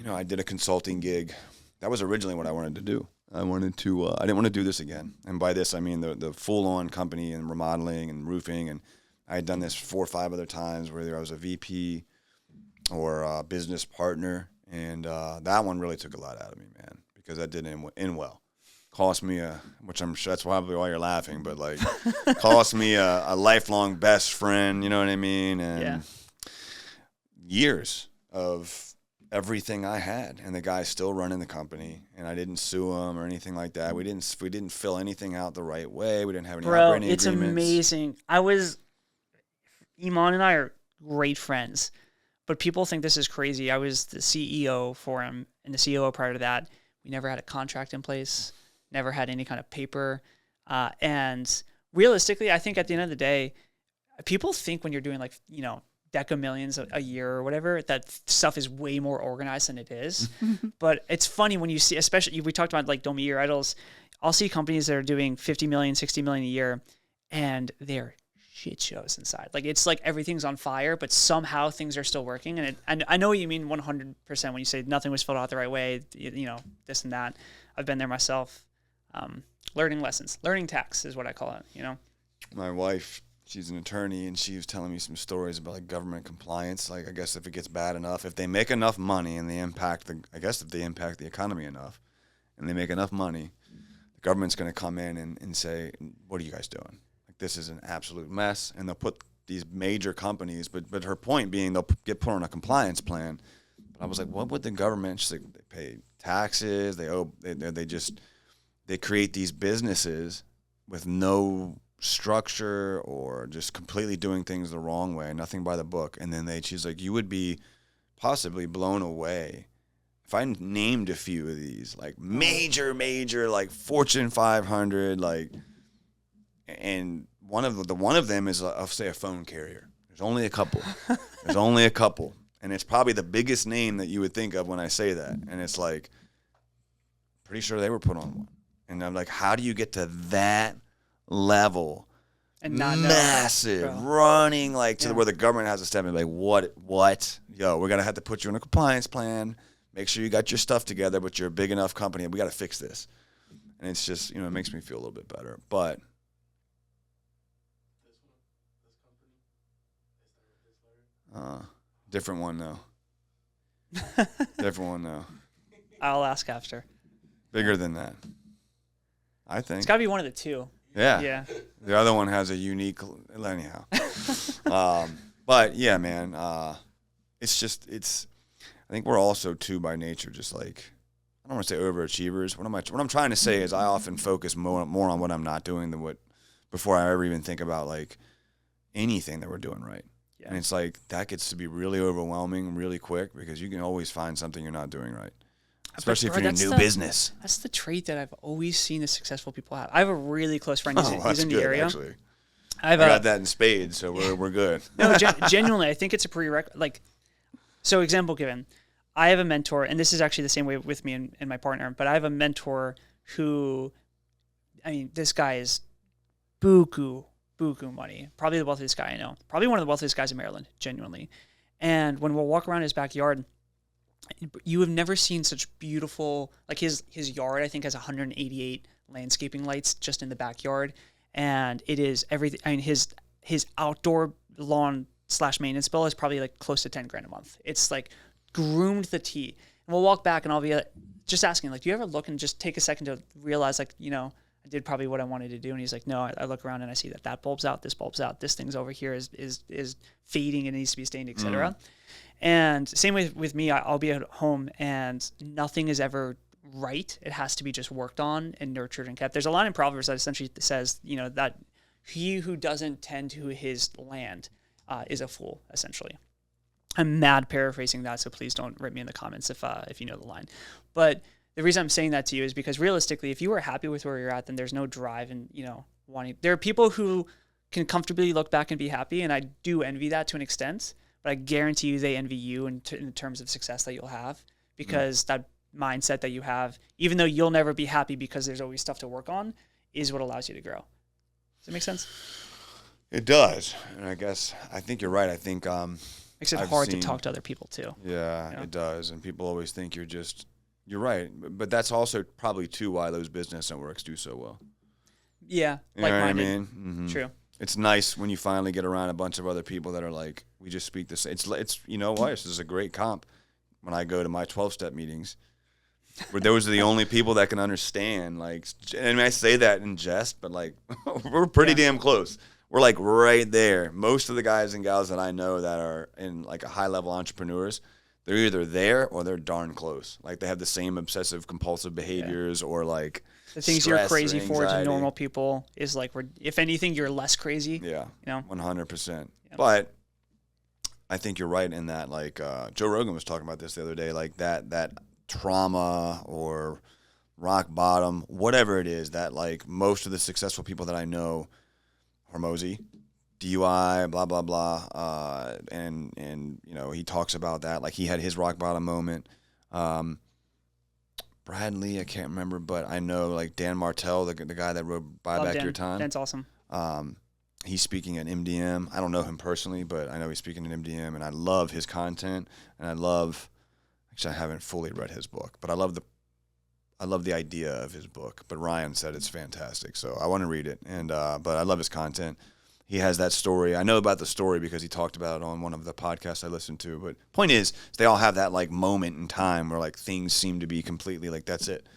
I did a consulting gig. That was originally what I wanted to do. I didn't want to do this again. And by this, I mean the full-on company and remodeling and roofing. And I had done this 4 or 5 other times, whether I was a VP or a business partner. And that one really took a lot out of me, man, because that didn't end well. Cost me which I'm sure that's probably why you're laughing, but like cost me a lifelong best friend, you know what I mean? And years of everything I had, and the guy's still running the company, and I didn't sue him or anything like that. We didn't fill anything out the right way. We didn't have any operating it's agreements. Amazing. Iman and I are great friends, but people think this is crazy. I was the CEO for him and the COO prior to that. We never had a contract in place, never had any kind of paper. And realistically, I think at the end of the day, people think when you're doing like, deca millions a year or whatever, that stuff is way more organized than it is. But it's funny when you see, especially we talked about like Don't Meet Your Idols. I'll see companies that are doing 50 million, 60 million a year, and they're shit shows inside. Like it's like everything's on fire, but somehow things are still working. And I know what you mean 100% when you say nothing was filled out the right way, this and that. I've been there myself. Learning lessons, learning tax is what I call it, My wife, she's an attorney, and she was telling me some stories about like government compliance. Like, I guess if it gets bad enough, if they make enough money and if they impact the economy enough and they make enough money, the government's going to come in and say, what are you guys doing? Like, this is an absolute mess. And they'll put these major companies, but her point being they'll get put on a compliance plan. But I was like, what would the government, she's like, they pay taxes, they create these businesses with no structure or just completely doing things the wrong way, nothing by the book. And then she's like, you would be possibly blown away if I named a few of these, like major, like Fortune 500, like, and one of them is, I'll say, a phone carrier. There's only a couple. And it's probably the biggest name that you would think of when I say that. And it's like, pretty sure they were put on one. And I'm like, how do you get to that level? And not massive, running like to where the government has to step in and be like, what? Yo, we're going to have to put you on a compliance plan. Make sure you got your stuff together, but you're a big enough company. We got to fix this. And it's just, it makes me feel a little bit better. But different one, though. I'll ask after. Bigger than that, I think. It's got to be one of the two. Yeah. The other one has a unique, anyhow. But yeah, man, I think we're also too by nature, just like, I don't want to say overachievers. What I'm trying to say is I often focus more on what I'm not doing than before I ever even think about like anything that we're doing right. Yeah. And it's like, that gets to be really overwhelming really quick because you can always find something you're not doing right. Especially if you're in a new business. That's the trait that I've always seen the successful people have. I have a really close friend. He's in the area. Actually. I got that in spades, so we're good. No, genuinely, I think it's a prerequisite. Like, so example given, I have a mentor, and this is actually the same way with me and my partner, but I have a mentor who, this guy is buku money. Probably the wealthiest guy I know. Probably one of the wealthiest guys in Maryland, genuinely. And when we'll walk around his backyard, you have never seen such beautiful, like his yard, I think, has 188 landscaping lights just in the backyard. And it is everything. His outdoor lawn / maintenance bill is probably like close to $10,000 a month. It's like groomed the T. And we'll walk back and I'll be just asking, like, do you ever look and just take a second to realize, like, I did probably what I wanted to do? And he's like, no, I look around and I see that bulb's out, this bulb's out, this thing's over here is fading and needs to be stained, etc. And same with me, I'll be at home and nothing is ever right. It has to be just worked on and nurtured and kept. There's a line in Proverbs that essentially says, that he who doesn't tend to his land is a fool, essentially. I'm mad paraphrasing that, so please don't write me in the comments if you know the line. But the reason I'm saying that to you is because realistically, if you are happy with where you're at, then there's no drive in, wanting. There are people who can comfortably look back and be happy, and I do envy that to an extent. But I guarantee you they envy you in terms of success that you'll have, because that mindset that you have, even though you'll never be happy because there's always stuff to work on, is what allows you to grow. Does that make sense? It does. And I think you're right. I think makes it hard to talk to other people too. Yeah, it does. And people always think you're right. But that's also probably too why those business networks do so well. Yeah. You know what I mean? Mm-hmm. True. It's nice when you finally get around a bunch of other people that are like, we just speak the same. It's you know what? This is a great comp. When I go to my 12-step meetings, where those are the only people that can understand. Like, and I say that in jest, but like, we're pretty damn close. We're like right there. Most of the guys and gals that I know that are in like a high-level entrepreneurs, they're either there or they're darn close. Like they have the same obsessive compulsive behaviors or like the things you're crazy for to normal people is like, if anything, you're less crazy. Yeah, 100%. Yeah. But I think you're right in that, like Joe Rogan was talking about this the other day, like that trauma or rock bottom, whatever it is, that like most of the successful people that I know, Hormozy, DUI, blah, blah, blah. And you know, he talks about that. Like he had his rock bottom moment. Bradley, I can't remember, but I know like Dan Martell, the guy that wrote Buy Back Your Time. That's awesome. He's speaking at MDM. I don't know him personally, but I know he's speaking at MDM, and I love his content. And actually, I haven't fully read his book, but I love the idea of his book. But Ryan said it's fantastic, so I want to read it. And but I love his content. He has that story. I know about the story because he talked about it on one of the podcasts I listened to. But point is, they all have that like moment in time where like things seem to be completely like that's it.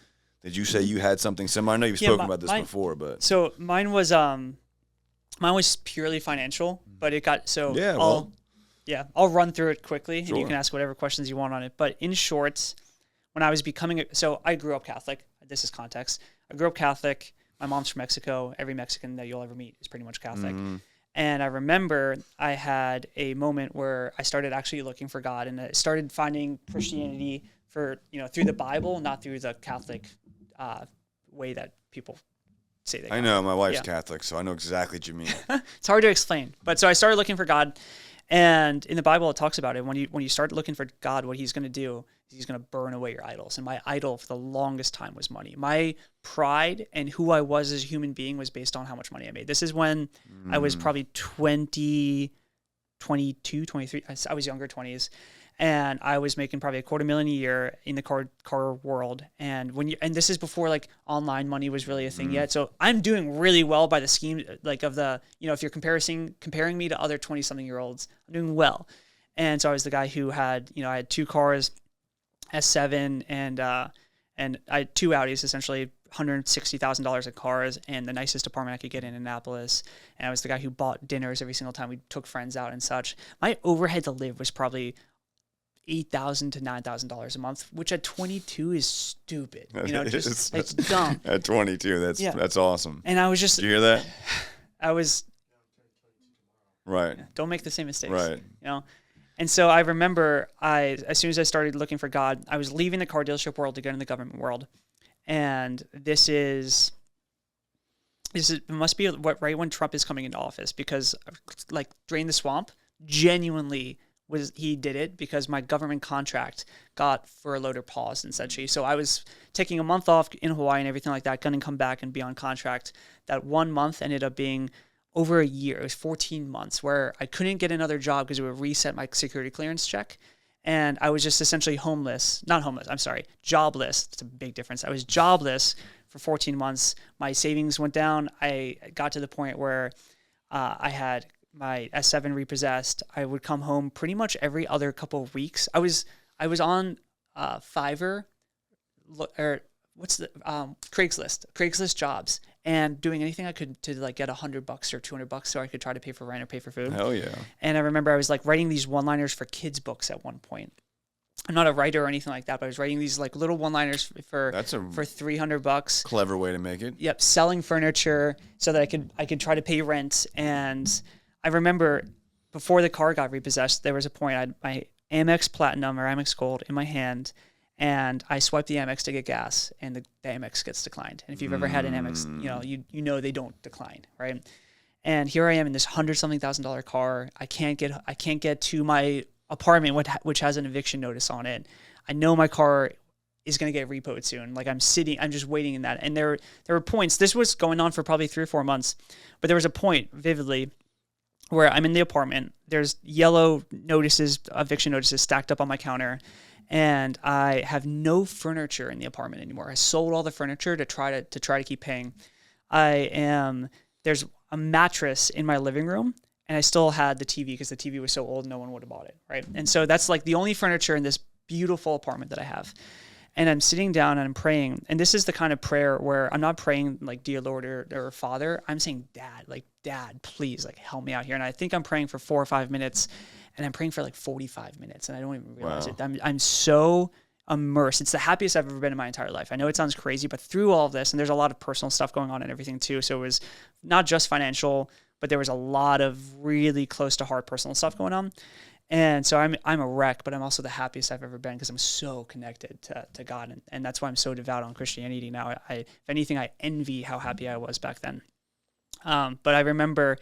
Did you say you had something similar? I know you've spoken about this before, but so mine was purely financial, but it got so I'll run through it quickly, and you can ask whatever questions you want on it. But in short, when I was so I grew up Catholic. This is context. I grew up Catholic. My mom's from Mexico. Every Mexican that you'll ever meet is pretty much Catholic. Mm-hmm. And I remember I had a moment where I started actually looking for God, and I started finding Christianity through the Bible, not through the Catholic way that people say they. I know my wife's Catholic, so I know exactly what you mean. It's hard to explain, but so I started looking for God, and in the Bible it talks about it. When you start looking for God, what He's going to do is He's going to burn away your idols. And my idol for the longest time was money. My pride and who I was as a human being was based on how much money I made. This is when I was probably 22, 23. I was younger, 20s. And I was making probably $250,000 a year in the car world. And this is before like online money was really a thing yet. So I'm doing really well by the scheme, like of the, if you're comparing me to other 20-something-year-olds, I'm doing well. And so I was the guy who had, I had 2 cars, S7, and I had 2 Audis, essentially $160,000 in cars, and the nicest apartment I could get in Annapolis. And I was the guy who bought dinners every single time we took friends out and such. My overhead to live was probably $8,000 to $9,000 a month, which at 22 is stupid. It's dumb. At 22, that's awesome. And I was just. Did you hear that? I was. Right. Don't make the same mistakes. Right. And so I remember as soon as I started looking for God, I was leaving the car dealership world to get in the government world. And this must be right when Trump is coming into office, because like Drain the Swamp genuinely he did it because my government contract got furloughed or paused essentially. So I was taking a month off in Hawaii and everything like that, going to come back and be on contract. That 1 month ended up being over a year. It was 14 months where I couldn't get another job because it would reset my security clearance check. And I was just essentially jobless. It's a big difference. I was jobless for 14 months. My savings went down. I got to the point where I had my S7 repossessed. I would come home pretty much every other couple of weeks. I was on Fiverr, or what's the Craigslist jobs, and doing anything I could to like get $100 or $200 so I could try to pay for rent or pay for food. Hell yeah! And I remember I was like writing these one-liners for kids' books at one point. I'm not a writer or anything like that, but I was writing these like little one-liners for $300. Clever way to make it. Yep, selling furniture so that I could try to pay rent. And I remember before the car got repossessed, there was a point I had my Amex Platinum or Amex Gold in my hand, and I swiped the Amex to get gas, and the Amex gets declined. And if you've ever had an Amex, you know they don't decline, right? And here I am in this $100,000 car. I can't get to my apartment, which has an eviction notice on it. I know my car is going to get repoed soon. Like I'm just waiting in that. And there were points. This was going on for probably 3 or 4 months, but there was a point vividly where I'm in the apartment. There's yellow eviction notices stacked up on my counter, and I have no furniture in the apartment anymore. I sold all the furniture to try to keep paying. There's a mattress in my living room, and I still had the TV because the TV was so old, no one would have bought it, right? And so that's like the only furniture in this beautiful apartment that I have. And I'm sitting down and I'm praying. And this is the kind of prayer where I'm not praying like, dear Lord or Father. I'm saying, Dad, please, like, help me out here. And I think I'm praying for 4 or 5 minutes. and I'm praying for like 45 minutes and I don't even realize Wow. it. I'm so immersed. It's the happiest I've ever been in my entire life. I know it sounds crazy, but through all of this, and there's a lot of personal stuff going on and everything too. So it was not just financial, but there was a lot of really close to heart personal stuff going on. And so I'm a wreck, but I'm also the happiest I've ever been because I'm so connected to God. And that's why I'm so devout on Christianity now. If anything, I envy how happy I was back then. But I remember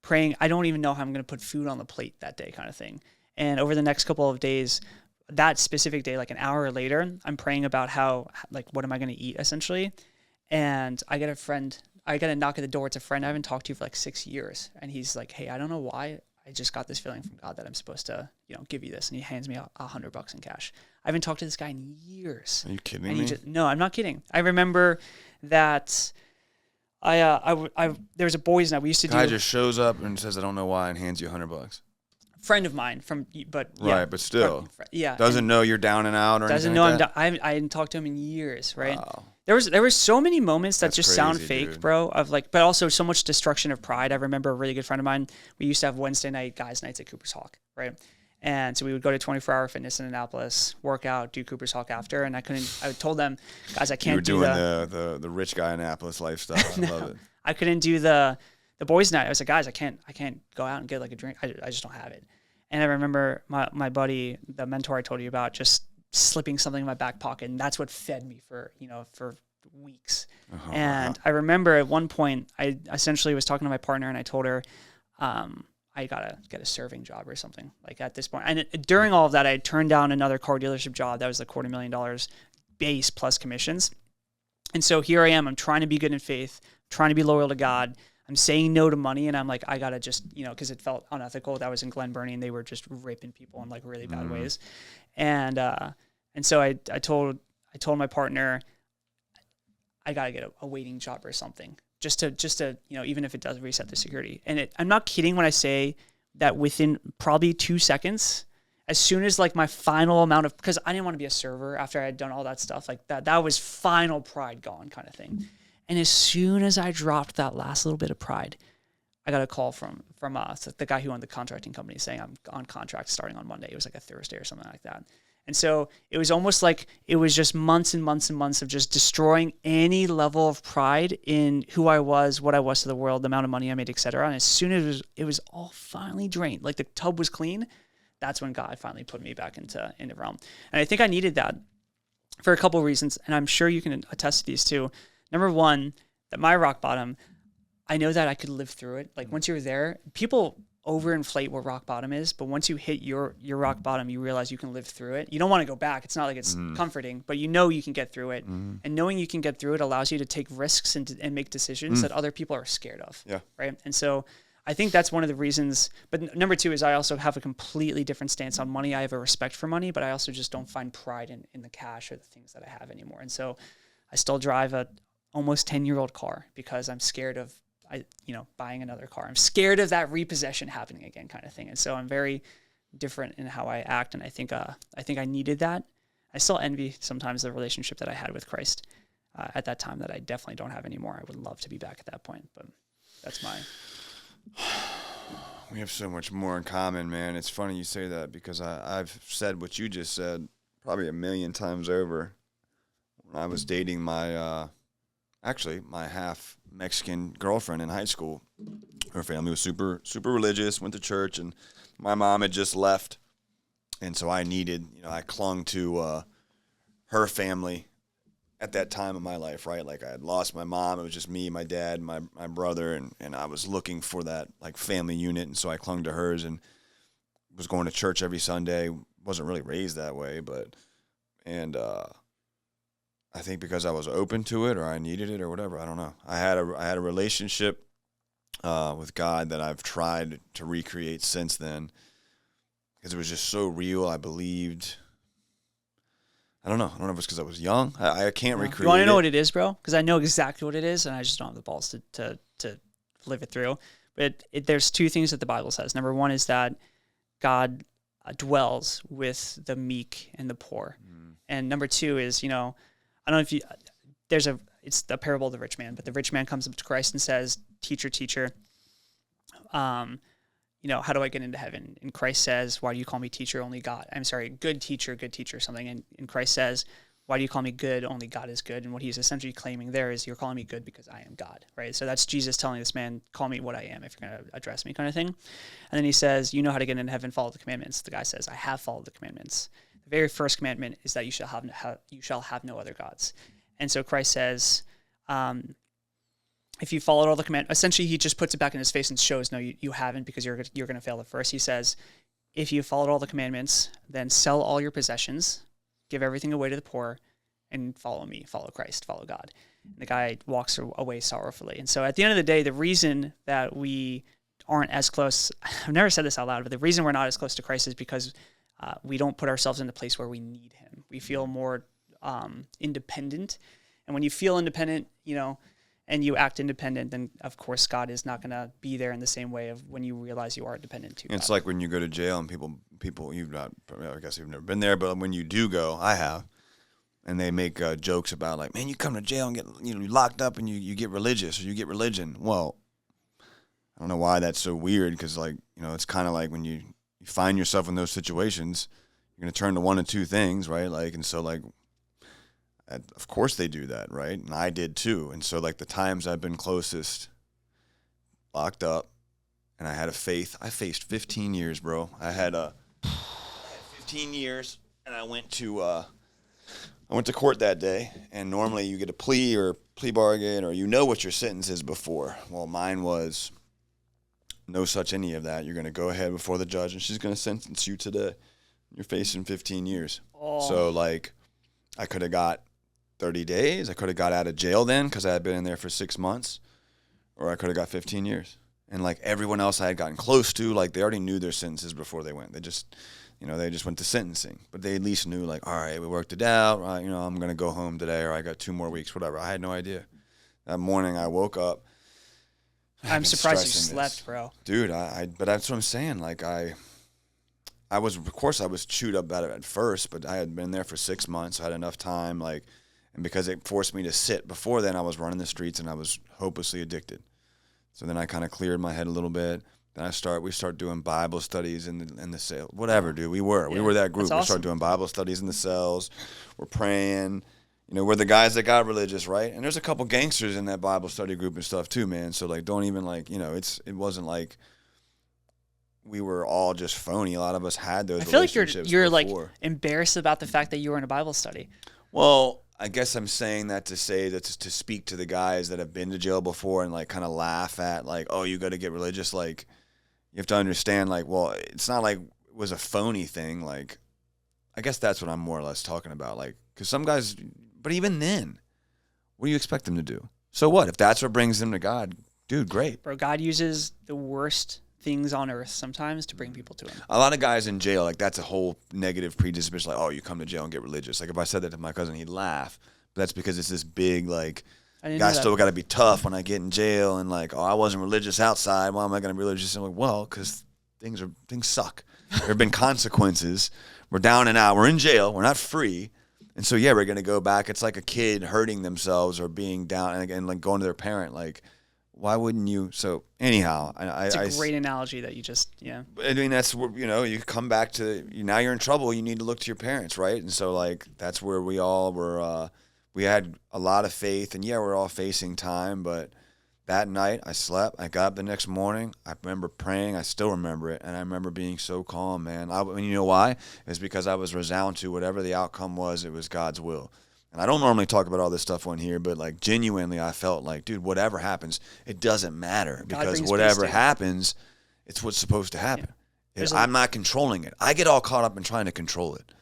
praying, I don't even know how I'm going to put food on the plate that day kind of thing. And over the next couple of days, that specific day, like an hour later, I'm praying about how, like, what am I going to eat essentially? And I get a knock at the door. It's a friend I haven't talked to for like 6 years. And he's like, hey, I don't know why, I just got this feeling from God that I'm supposed to, give you this. And he hands me $100 in cash. I haven't talked to this guy in years. Are you kidding me? No, I'm not kidding. I remember that there was a boys' night we used to do. Guy just shows up and says, I don't know why, and hands you $100. Friend of mine but still, yeah, doesn't know you're down and out or doesn't anything know like that? I hadn't talked to him in years, right? Wow. There were so many moments that That's just sound crazy, fake, dude. bro, of like, but also so much destruction of pride. I remember a really good friend of mine, we used to have Wednesday night guys nights at Cooper's Hawk, right? And so we would go to 24 Hour Fitness in Annapolis, work out, do Cooper's Hawk after, and I told them, guys, I can't do You were doing the rich guy Annapolis lifestyle. I love it. I couldn't do the boys' night. I was like, guys, I can't go out and get like a drink. I just don't have it. And I remember my buddy, the mentor I told you about, just slipping something in my back pocket, and that's what fed me for weeks. And I remember at one point, I essentially was talking to my partner, and I told her, I gotta get a serving job or something like at this point. And during all of that, I had turned down another car dealership job that was like $250,000 base plus commissions. And so here I am. I'm trying to be good in faith, trying to be loyal to God. I'm saying no to money, and I'm like, I gotta just, because it felt unethical. That was in Glen Burnie, and they were just raping people in like really bad ways. And so I told my partner, I gotta get a waiting job or something, just to even if it does reset the security. And I'm not kidding when I say that within probably 2 seconds, as soon as like my final amount of, because I didn't want to be a server after I had done all that stuff like that was final pride gone kind of thing. And as soon as I dropped that last little bit of pride, I got a call from the guy who owned the contracting company saying I'm on contract starting on Monday. It was like a Thursday or something like that. And so it was almost like it was just months and months and months of just destroying any level of pride in who I was, what I was to the world, the amount of money I made, et cetera. And as soon as it was all finally drained, like the tub was clean, that's when God finally put me back into realm. And I think I needed that for a couple of reasons. And I'm sure you can attest to these too. Number one, that my rock bottom, I know that I could live through it. Like once you're there, people overinflate what rock bottom is, but once you hit your rock bottom, you realize you can live through it. You don't want to go back. It's not like it's comforting, but you know you can get through it. And knowing you can get through it allows you to take risks and make decisions that other people are scared of. Yeah. Right. And so I think that's one of the reasons. But number two is I also have a completely different stance on money. I have a respect for money, but I also just don't find pride in the cash or the things that I have anymore. And so I still drive a almost 10-year-old car because I'm scared of buying another car. I'm scared of that repossession happening again kind of thing. And so I'm very different in how I act. And I think I needed that. I still envy sometimes the relationship that I had with Christ at that time that I definitely don't have anymore. I would love to be back at that point, but that's my... We have so much more in common, man. It's funny you say that because I've said what you just said probably a million times over. When I was dating my half Mexican girlfriend in high school, her family was super, super religious, went to church, and my mom had just left. And so I clung to her family at that time of my life, right? Like I had lost my mom. It was just me, my dad, my brother, and I was looking for that like family unit. And so I clung to hers and was going to church every Sunday. Wasn't really raised that way, I think because I was open to it or I needed it or whatever, I don't know. I had a relationship with God that I've tried to recreate since then because it was just so real. I believed. I don't know if it's because I was young. I can't recreate it. You want to know what it is, bro? Because I know exactly what it is, and I just don't have the balls to live it through. But there's two things that the Bible says. Number one is that God dwells with the meek and the poor. And number two is, I don't know if it's the parable of the rich man, but the rich man comes up to Christ and says, teacher, how do I get into heaven? And Christ says, why do you call me teacher? Only God. I'm sorry, good teacher, something. And Christ says, why do you call me good? Only God is good. And what he's essentially claiming there is, you're calling me good because I am God, right? So that's Jesus telling this man, call me what I am if you're going to address me, kind of thing. And then he says, you know how to get into heaven, follow the commandments. The guy says, I have followed the commandments. The very first commandment is that you shall have no other gods. And so Christ says, if you followed all the command, essentially he just puts it back in his face and shows, no, you haven't, because you're going to fail at first. He says, if you followed all the commandments, then sell all your possessions, give everything away to the poor, and follow me, follow Christ, follow God. And the guy walks away sorrowfully. And so at the end of the day, the reason that we aren't as close, I've never said this out loud, but the reason we're not as close to Christ is because we don't put ourselves in the place where we need him. We feel more independent. And when you feel independent, and you act independent, then of course God is not going to be there in the same way of when you realize you are dependent to God. It's like when you go to jail and people I guess you've never been there, but when you do go, I have, and they make jokes about like, man, you come to jail and get locked up and you get religious or you get religion. Well, I don't know why that's so weird, because like, it's kind of like when you find yourself in those situations, you're going to turn to one of two things, right? Like, and so like, of course they do that, right? And I did too. And so like the times I've been closest locked up and I had a faith, I faced 15 years, bro. I had 15 years, and I went to court that day, and normally you get a plea or plea bargain, or what your sentence is before. Well, mine was no such any of that. You're going to go ahead before the judge and she's going to sentence you today. You're facing 15 years. Oh. So like I could have got 30 days. I could have got out of jail then because I had been in there for 6 months, or I could have got 15 years. And like everyone else I had gotten close to, like they already knew their sentences before they went. They just, they just went to sentencing, but they at least knew like, all right, we worked it out. I'm going to go home today, or I got 2 more weeks, whatever. I had no idea. That morning I woke up. I'm surprised you slept, bro. Dude, but that's what I'm saying. Like I was chewed up about it at first, but I had been there for 6 months. I had enough time, like, and because it forced me to sit. Before then, I was running the streets and I was hopelessly addicted. So then I kind of cleared my head a little bit. Then we start doing Bible studies in the cell. Whatever, dude. We were that group. Awesome. We started doing Bible studies in the cells. We're praying. We're the guys that got religious, right? And there's a couple gangsters in that Bible study group and stuff too, man. So like, don't even like, it wasn't like we were all just phony. A lot of us had those relationships. I feel like you're like embarrassed about the fact that you were in a Bible study. Well, I guess I'm saying that to say that to speak to the guys that have been to jail before and like kind of laugh at like, oh, you got to get religious. Like, you have to understand, like, well, it's not like it was a phony thing. Like, I guess that's what I'm more or less talking about. Like, because some guys, but even then, what do you expect them to do? So what? If that's what brings them to God, dude, great. Bro, God uses the worst things on earth sometimes to bring people to him. A lot of guys in jail, like, that's a whole negative predisposition. Like, oh, you come to jail and get religious. Like, if I said that to my cousin, he'd laugh. But that's because it's this big, like, guys still got to be tough when I get in jail. And, like, oh, I wasn't religious outside. Why am I going to be religious? And I'm like, well, because things suck. There have been consequences. We're down and out. We're in jail. We're not free. And so, yeah, we're going to go back. It's like a kid hurting themselves or being down and like going to their parent. Like, why wouldn't you? So anyhow, it's a great analogy that you just, yeah. I mean, that's where, you come back to, now you're in trouble. You need to look to your parents, right? And so like, that's where we all were, we had a lot of faith, and yeah, we're all facing time, but that night I slept. I got up the next morning. I remember praying. I still remember it. And I remember being so calm, man. And you know why? It's because I was resound to whatever the outcome was, it was God's will. And I don't normally talk about all this stuff on here, but like genuinely I felt like, dude, whatever happens, it doesn't matter, because whatever happens, it's what's supposed to happen. Yeah. I'm not controlling it. I get all caught up in trying to control it.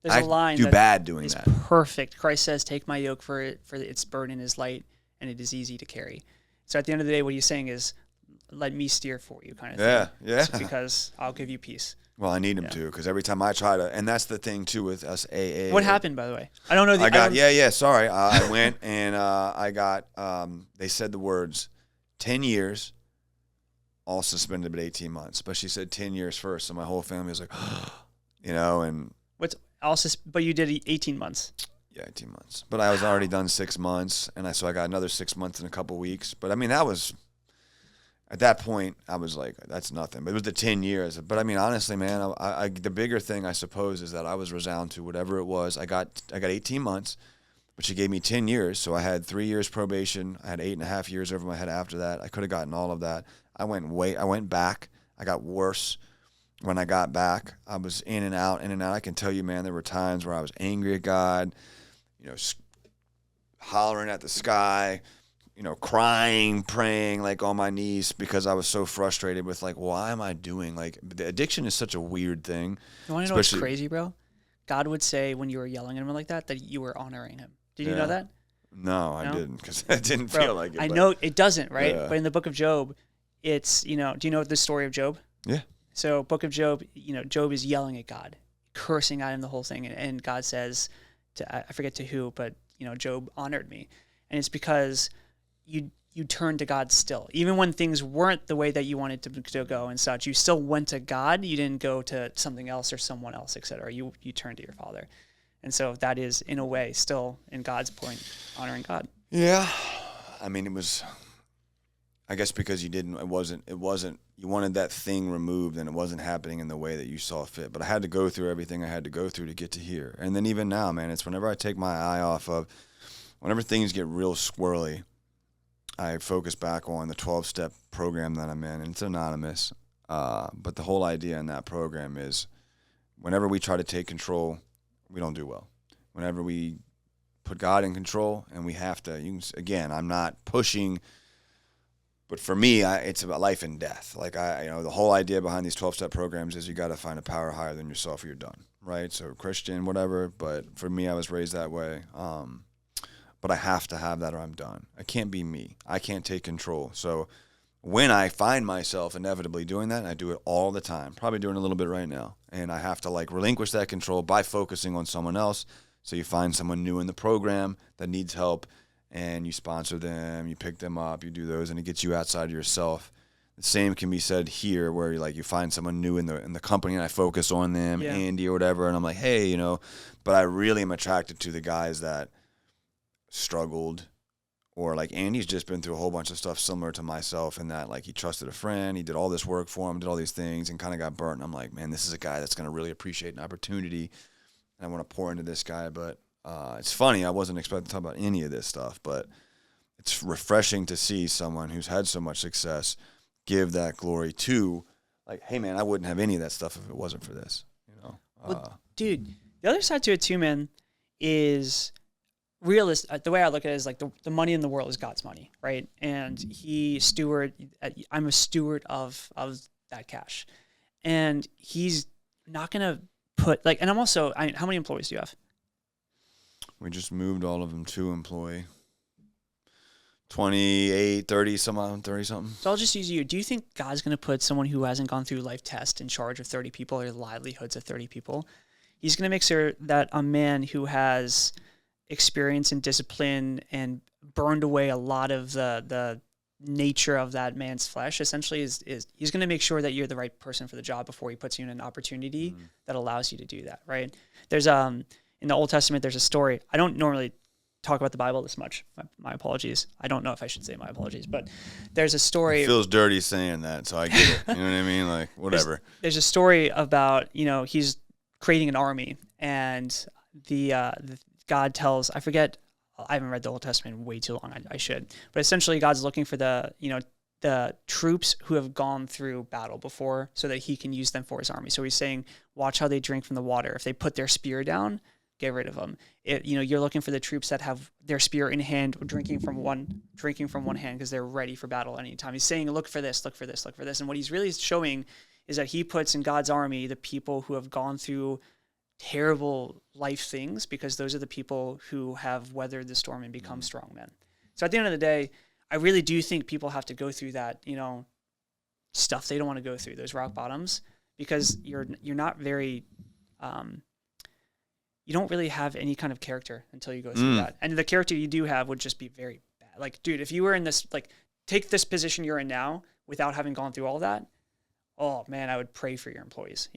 There's a line do bad doing that. Perfect. Christ says, take my yoke for its burden is light and it is easy to carry. So at the end of the day, what he's saying is, let me steer for you, kind of thing. Yeah. So because I'll give you peace. Well, I need him to, because every time I try to, and that's the thing too with us AA. What happened, by the way? I don't know. Sorry. I went and I got, they said the words, 10 years, all suspended but 18 months. But she said 10 years first, so my whole family was like, and. But you did 18 months. Yeah, 18 months. But I was already done 6 months, and so I got another 6 months in a couple weeks. But I mean, that was at that point, I was like, that's nothing. But it was the 10 years. But I mean, honestly, man, the bigger thing, I suppose, is that I was resound to whatever it was. I got 18 months, but she gave me 10 years. So I had 3 years probation. I had 8.5 years over my head after that. I could have gotten all of that. I went back. I got worse. When I got back, I was in and out. I can tell you, man, there were times where I was angry at God, hollering at the sky, crying, praying, like on my knees because I was so frustrated with like, why am I doing like the addiction is such a weird thing. You want to know what's crazy, bro? God would say when you were yelling at him like that you were honoring him. Did you know that? No, I didn't because it didn't feel like it. I know it doesn't, right? Yeah. But in the book of Job, it's, do you know the story of Job? Yeah. So book of Job, Job is yelling at God, cursing at him the whole thing. And God says I forget to who, but, Job honored me. And it's because you turned to God still. Even when things weren't the way that you wanted to go and such, you still went to God. You didn't go to something else or someone else, et cetera. You turned to your Father. And so that is, in a way, still, in God's point, honoring God. Yeah. I mean, it was... I guess because you wanted that thing removed and it wasn't happening in the way that you saw fit. But I had to go through everything I had to go through to get to here. And then even now, man, it's whenever I take my eye off of, whenever things get real squirrely, I focus back on the 12-step program that I'm in. And it's anonymous. But the whole idea in that program is whenever we try to take control, we don't do well. Whenever we put God in control and we have to, again, I'm not pushing... But for me, it's about life and death. Like the whole idea behind these 12-step programs is you got to find a power higher than yourself or you're done, right? So Christian, whatever. But for me, I was raised that way. But I have to have that or I'm done. I can't be me. I can't take control. So when I find myself inevitably doing that, and I do it all the time, probably doing a little bit right now, and I have to like relinquish that control by focusing on someone else. So you find someone new in the program that needs help, and you sponsor them, you pick them up, you do those, and it gets you outside of yourself. The same can be said here, where you find someone new in the company, and I focus on them, Andy or whatever, and I'm like, hey, but I really am attracted to the guys that struggled, or like Andy's just been through a whole bunch of stuff similar to myself, in that like he trusted a friend, he did all this work for him, did all these things, and kind of got burnt. And I'm like, man, this is a guy that's going to really appreciate an opportunity, and I want to pour into this guy, but. It's funny, I wasn't expecting to talk about any of this stuff, but it's refreshing to see someone who's had so much success give that glory to, like, hey, man, I wouldn't have any of that stuff if it wasn't for this. Well, dude, the other side to it too, man, is the way I look at it is like the money in the world is God's money, right? And I'm a steward of that cash. And he's not going to put, like, and I'm also, how many employees do you have? We just moved all of them to employee. 28, 30, 30-something. So I'll just use you. Do you think God's going to put someone who hasn't gone through life test in charge of 30 people or livelihoods of 30 people? He's going to make sure that a man who has experience and discipline and burned away a lot of the nature of that man's flesh, essentially, is he's going to make sure that you're the right person for the job before he puts you in an opportunity that allows you to do that, right? There's in the Old Testament, there's a story. I don't normally talk about the Bible this much. My apologies. I don't know if I should say my apologies, but there's a story. It feels dirty saying that, so I get it. You know what I mean? Like, whatever. There's a story about, he's creating an army, and the God tells, I forget, I haven't read the Old Testament in way too long. I should. But essentially, God's looking for the troops who have gone through battle before so that he can use them for his army. So he's saying, watch how they drink from the water. If they put their spear down, get rid of them. You're looking for the troops that have their spear in hand, drinking from one hand because they're ready for battle at any time. He's saying, look for this, look for this, look for this. And what he's really showing is that he puts in God's army the people who have gone through terrible life things, because those are the people who have weathered the storm and become strong men. So at the end of the day, I really do think people have to go through that, stuff they don't want to go through, those rock bottoms, because you're not very, you don't really have any kind of character until you go through that. And the character you do have would just be very bad. Like, dude, if you were in this, like, take this position you're in now without having gone through all that, oh man, I would pray for your employees,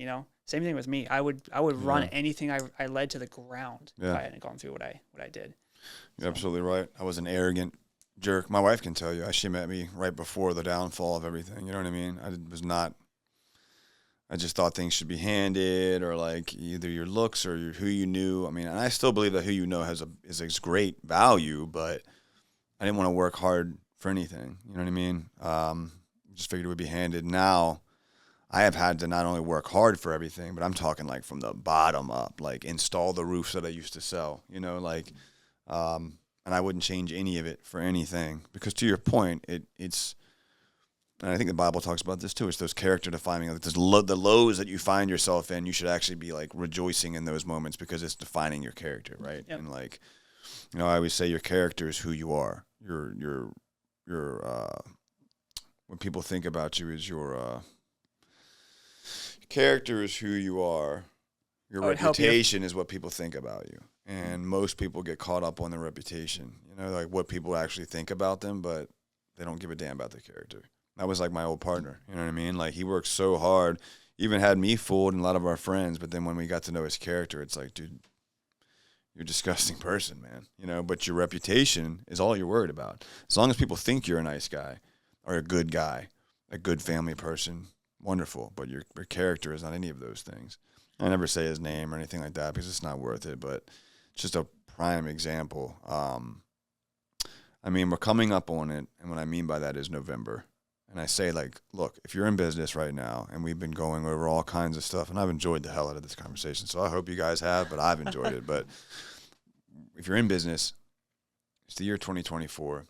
Same thing with me. I would run anything I led to the ground if I hadn't gone through what I did. You're absolutely right. I was an arrogant jerk. My wife can tell you. She met me right before the downfall of everything. You know what I mean? I just thought things should be handed, or like either your looks or who you knew. I mean, and I still believe that who you know is a great value, but I didn't want to work hard for anything. You know what I mean? Just figured it would be handed. Now, I have had to not only work hard for everything, but I'm talking like from the bottom up, like install the roofs that I used to sell. You know, like, and I wouldn't change any of it for anything, because to your point, it's. And I think the Bible talks about this too. It's those character defining, like the lows that you find yourself in. You should actually be like rejoicing in those moments, because it's defining your character, right? Yep. And like, you know, I always say your character is who you are. Your when people think about you, is your character is who you are. Your reputation is what people think about you. And most people get caught up on their reputation. You know, like what people actually think about them, but they don't give a damn about their character. That was like my old partner, you know what I mean? Like, he worked so hard, even had me fooled and a lot of our friends, but then when we got to know his character, it's like, dude, you're a disgusting person, man. You know, but your reputation is all you're worried about. As long as people think you're a nice guy or a good guy, a good family person, wonderful, but your character is not any of those things. I never say his name or anything like that, because it's not worth it, but it's just a prime example. I mean, we're coming up on it, and what I mean by that is November. And I say, like, look, if you're in business right now, and we've been going over all kinds of stuff, and I've enjoyed the hell out of this conversation, so I hope you guys have, but I've enjoyed it. But if you're in business, it's the year 2024.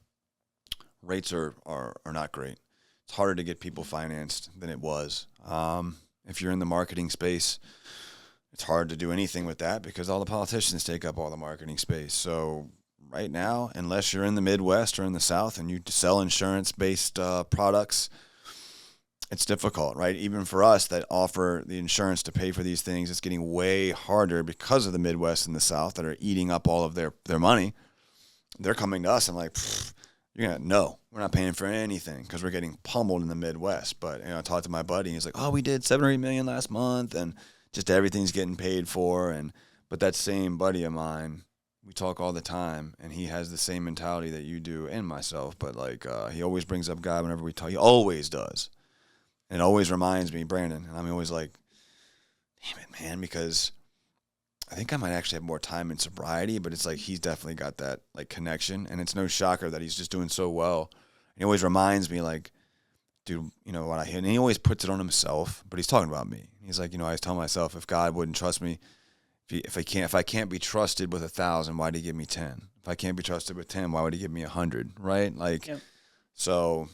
Rates are not great. It's harder to get people financed than it was. If you're in the marketing space, it's hard to do anything with that, because all the politicians take up all the marketing space. So right now, unless you're in the Midwest or in the South and you sell insurance-based products, it's difficult, right? Even for us that offer the insurance to pay for these things, it's getting way harder because of the Midwest and the South that are eating up all of their money. They're coming to us and like, no, we're not paying for anything, because we're getting pummeled in the Midwest. But, you know, I talked to my buddy, and he's like, oh, we did $7 or $8 million last month, and just everything's getting paid for. But that same buddy of mine, we talk all the time, and he has the same mentality that you do and myself. But like, he always brings up God whenever we talk. He always does, and it always reminds me, Brandon. And I'm always like, damn it, man, because I think I might actually have more time in sobriety. But it's like he's definitely got that like connection, and it's no shocker that he's just doing so well. And he always reminds me, like, dude, you know what I hear, and he always puts it on himself, but he's talking about me. He's like, you know, I always tell myself, if God wouldn't trust me. If I can't be trusted with 1,000, why'd he give me 10? If I can't be trusted with 10, why would he give me 100? Right? Like, yep. So,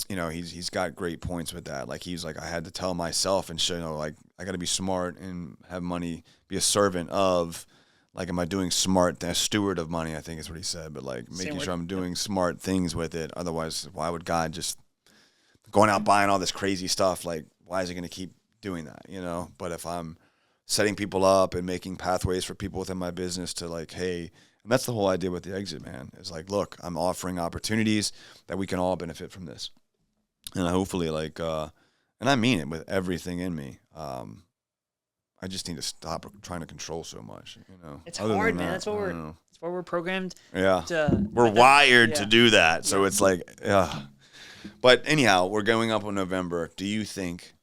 you know, he's got great points with that. Like, he's like, I had to tell myself and show, you know, like, I got to be smart and have money, be a servant of, like, am I doing smart, a steward of money, I think is what he said, but like making sure I'm doing smart things with it. Otherwise, why would God just going out buying all this crazy stuff? Like, why is he going to keep doing that? You know? But if I'm setting people up and making pathways for people within my business to like, hey, and that's the whole idea with the exit, man, is like, look, I'm offering opportunities that we can all benefit from this. And hopefully like, and I mean it with everything in me. I just need to stop trying to control so much, you know. It's hard, man. That's what we're programmed. Yeah. We're wired to do that. So it's like, yeah. But anyhow, we're going up on November. Do you think,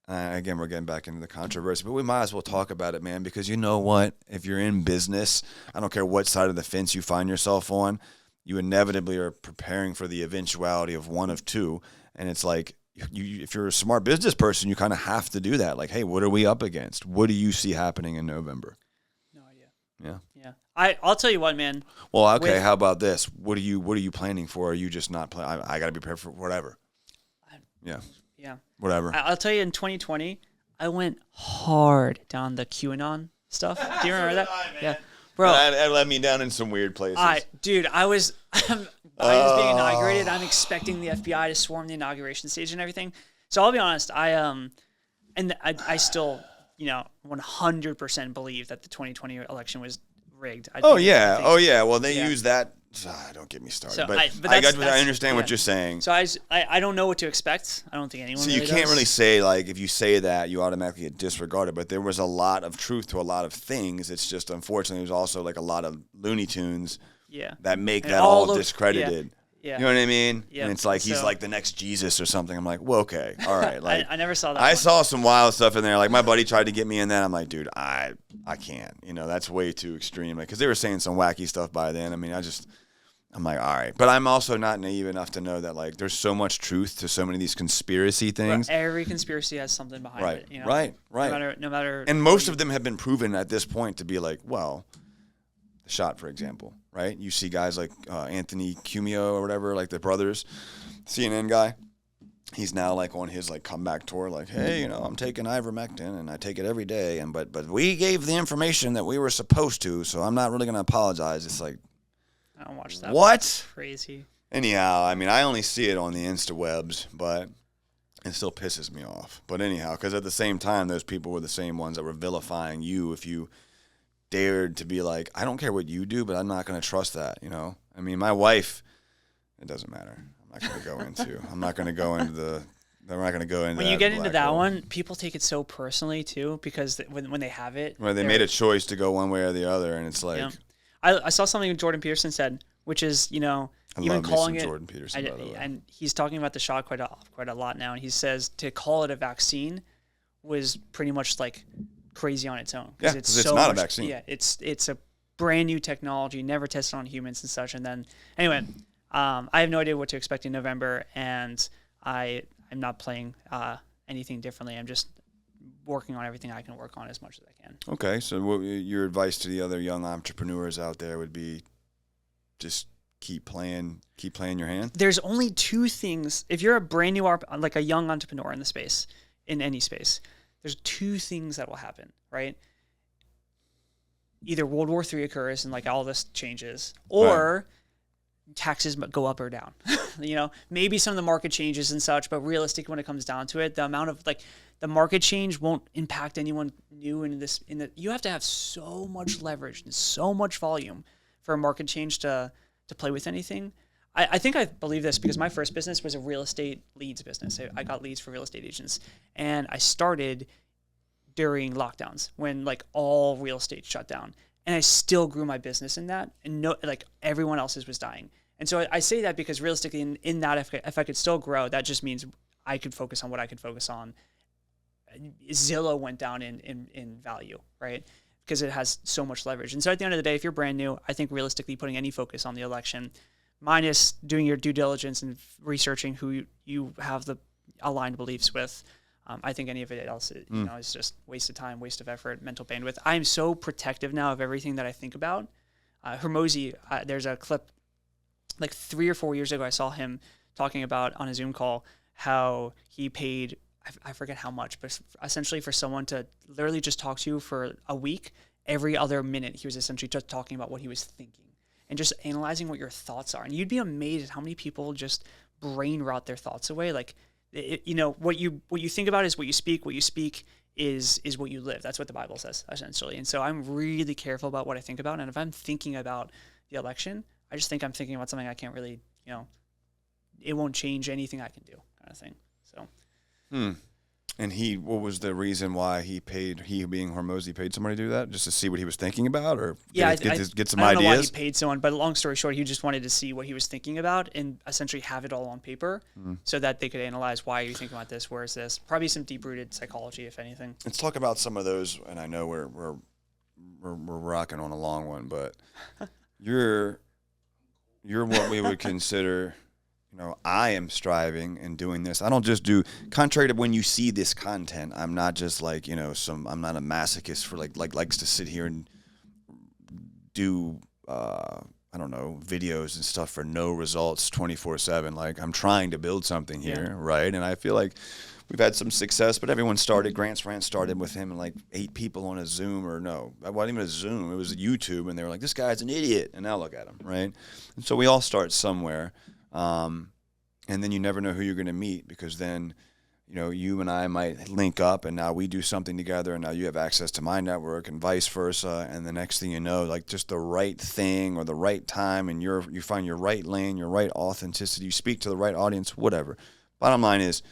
again, we're getting back into the controversy, but we might as well talk about it, man, because you know what? If you're in business, I don't care what side of the fence you find yourself on, you inevitably are preparing for the eventuality of one of two. And it's like, if you're a smart business person, you kind of have to do that. Like, hey, what are we up against? What do you see happening in November? No idea. Yeah. I'll tell you what, man. Well, okay. How about this? What are you planning for? Are you just not planning? I got to be prepared for whatever. Yeah. Whatever. I'll tell you, in 2020, I went hard down the QAnon stuff. Do you remember that? Yeah. Bro. It led me down in some weird places. I was being inaugurated. I'm expecting the FBI to swarm the inauguration stage and everything. So I'll be honest, I still, 100% believe that the 2020 election was rigged. Well, they use that. Don't get me started. So I understand what you're saying. So I don't know what to expect. I don't think anyone. So you can't really say, like, if you say that, you automatically get disregarded. But there was a lot of truth to a lot of things. It's just, unfortunately, there's also like a lot of Looney Tunes that make And that all discredited. Yeah. You know what I mean? Yeah. And it's like he's like the next Jesus or something. I'm like, well, okay, all right. Like I never saw that. I saw some wild stuff in there. Like my buddy tried to get me in that. I'm like, dude, I can't. You know, that's way too extreme. Like, because they were saying some wacky stuff by then. I mean, I'm like, all right. But I'm also not naive enough to know that like there's so much truth to so many of these conspiracy things. But every conspiracy has something behind Right. it. You know? Right. No matter. And most of them have been proven at this point to be like, well, the shot, for example, right? You see guys like Anthony Cumio or whatever, like the brothers, CNN guy. He's now like on his like comeback tour, like, hey, you know, I'm taking ivermectin and I take it every day, and but we gave the information that we were supposed to, so I'm not really gonna apologize. It's like, I don't watch that. What? Crazy. Anyhow, I mean, I only see it on the Instawebs, but it still pisses me off. But anyhow, because at the same time, those people were the same ones that were vilifying you if you dared to be like, I don't care what you do, but I'm not going to trust that, you know? I mean, my wife, it doesn't matter. I'm not going to go into When you get into that one, people take it so personally too, because when they have it. Well, they made a choice to go one way or the other, and it's like. Yeah. I saw something Jordan Peterson said, which is, you know, even calling it Jordan Peterson, by the way. And he's talking about the shot quite a lot now, and he says to call it a vaccine was pretty much like crazy on its own. Yeah, it's not a vaccine. Yeah, it's a brand new technology, never tested on humans and such. And then anyway, I have no idea what to expect in November, and I'm not playing anything differently. I'm just working on everything I can work on as much as I can. Okay, so what your advice to the other young entrepreneurs out there would be just keep playing your hand? There's only two things. If you're a brand new, like a young entrepreneur in the space, in any space, there's two things that will happen, right? Either World War III occurs and like all this changes, or taxes go up or down. You know, maybe some of the market changes and such, but realistic when it comes down to it, the amount of like the market change won't impact anyone new you have to have so much leverage and so much volume for a market change to play with anything. I think I believe this because my first business was a real estate leads business. I got leads for real estate agents, and I started during lockdowns when like all real estate shut down, and I still grew my business in that, and like everyone else's was dying. And so I say that because realistically in that, if I could still grow, that just means I could focus on what I could focus on. Zillow went down in value, right? Because it has so much leverage. And so at the end of the day, if you're brand new, I think realistically putting any focus on the election, minus doing your due diligence and researching who you have the aligned beliefs with, I think any of it else is just waste of time, waste of effort, mental bandwidth. I am so protective now of everything that I think about. Hormozi, there's a clip like 3 or 4 years ago, I saw him talking about on a Zoom call how he paid, I forget how much, but essentially for someone to literally just talk to you for a week, every other minute he was essentially just talking about what he was thinking and just analyzing what your thoughts are. And you'd be amazed at how many people just brain rot their thoughts away. Like, what you think about is what you speak. What you speak is what you live. That's what the Bible says, essentially. And so I'm really careful about what I think about. And if I'm thinking about the election, I just think I'm thinking about something I can't really, it won't change anything I can do, kind of thing. So. And what was the reason why he being Hormozi paid somebody to do that? Just to see what he was thinking about, or get some ideas? I don't know why he paid someone, but long story short, he just wanted to see what he was thinking about and essentially have it all on paper so that they could analyze, why are you thinking about this? Where is this? Probably some deep-rooted psychology, if anything. Let's talk about some of those, and I know we're rocking on a long one, but you're what we would consider... I am striving and doing this. I don't just do, contrary to when you see this content, I'm not just like, I'm not a masochist for like likes to sit here and do, videos and stuff for no results 24/7. Like, I'm trying to build something here, right? And I feel like we've had some success, but Grant's Rant started with him and like 8 people on a Zoom, or no, it wasn't even a Zoom, it was a YouTube, and they were like, this guy's an idiot, and now look at him, right? And so we all start somewhere. And then you never know who you're going to meet, because then, you and I might link up, and now we do something together, and now you have access to my network and vice versa. And the next thing you know, like just the right thing or the right time, and you find your right lane, your right authenticity, you speak to the right audience, whatever. Bottom line is,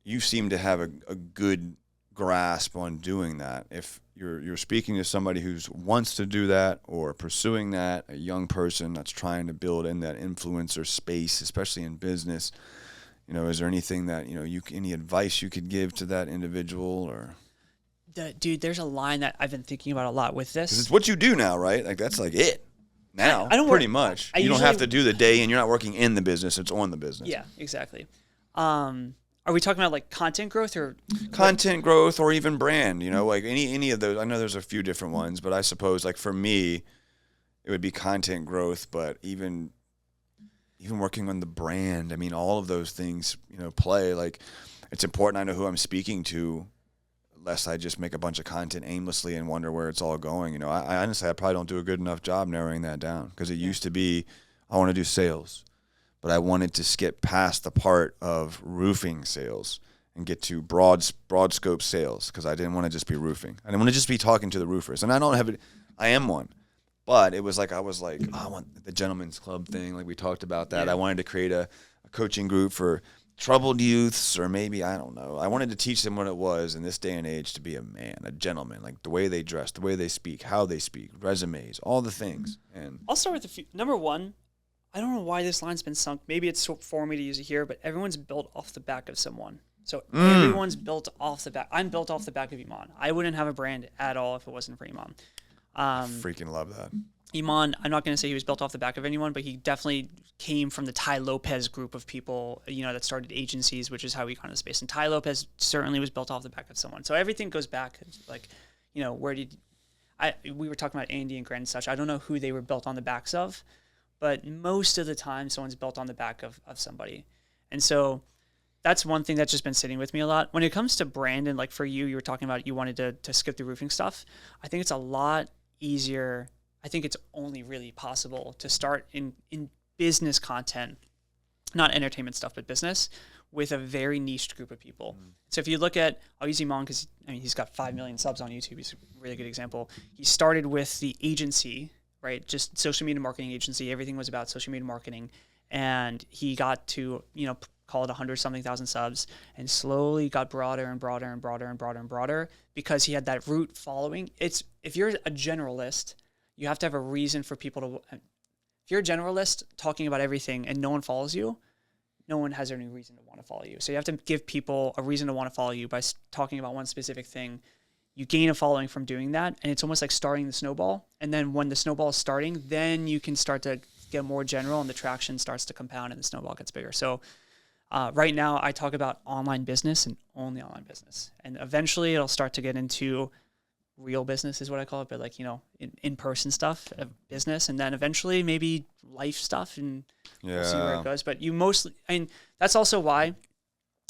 you seem to have a good grasp on doing that. If you're speaking to somebody who wants to do that or pursuing that, a young person that's trying to build in that influencer space, especially in business, is there anything that, any advice you could give to that individual or? Dude, there's a line that I've been thinking about a lot with this. 'Cause it's what you do now, right? Like that's like it now, I don't pretty work, much. I you usually, don't have to do the day and you're not working in the business. It's on the business. Yeah, exactly. Are we talking about like content growth or content growth or even brand, like any of those? I know there's a few different ones, but I suppose like for me, it would be content growth, but even working on the brand. I mean, all of those things, play. Like it's important I know who I'm speaking to, lest I just make a bunch of content aimlessly and wonder where it's all going. I honestly, I probably don't do a good enough job narrowing that down because it used to be, I want to do sales. But I wanted to skip past the part of roofing sales and get to broad scope sales because I didn't want to just be roofing. I didn't want to just be talking to the roofers. And I don't have it. I am one. But it was like I was like, I want the gentleman's club thing. Like we talked about that. Yeah. I wanted to create a coaching group for troubled youths or maybe, I don't know. I wanted to teach them what it was in this day and age to be a man, a gentleman, like the way they dress, the way they speak, how they speak, resumes, all the things. And I'll start with number one. I don't know why this line's been sunk. Maybe it's for me to use it here, but everyone's built off the back of someone. So everyone's built off the back. I'm built off the back of Iman. I wouldn't have a brand at all if it wasn't for Iman. I freaking love that. Iman, I'm not going to say he was built off the back of anyone, but he definitely came from the Ty Lopez group of people, that started agencies, which is how we got into space. And Ty Lopez certainly was built off the back of someone. So everything goes back, like, where we were talking about Andy and Grant and such. I don't know who they were built on the backs of, but most of the time someone's built on the back of somebody. And so that's one thing that's just been sitting with me a lot. When it comes to brand and like for you were talking about you wanted to skip the roofing stuff. I think it's a lot easier. I think it's only really possible to start in business content, not entertainment stuff, but business with a very niche group of people. So if you look at, I'll use Iman because he's got 5 million subs on YouTube. He's a really good example. He started with the agency, right? Just social media marketing agency. Everything was about social media marketing. And he got to, call it 100-something thousand subs and slowly got broader and broader and broader and broader and broader because he had that root following. If you're a generalist, you have to have a reason for people to, if you're a generalist talking about everything and no one follows you, no one has any reason to want to follow you. So you have to give people a reason to want to follow you by talking about one specific thing. You gain a following from doing that, and it's almost like starting the snowball. And then when the snowball is starting, then you can start to get more general, and the traction starts to compound, and the snowball gets bigger. So right now, I talk about online business and only online business. And eventually, it'll start to get into real business is what I call it, but like, in-person stuff of business. And then eventually maybe life stuff, and we'll see where it goes. But that's also why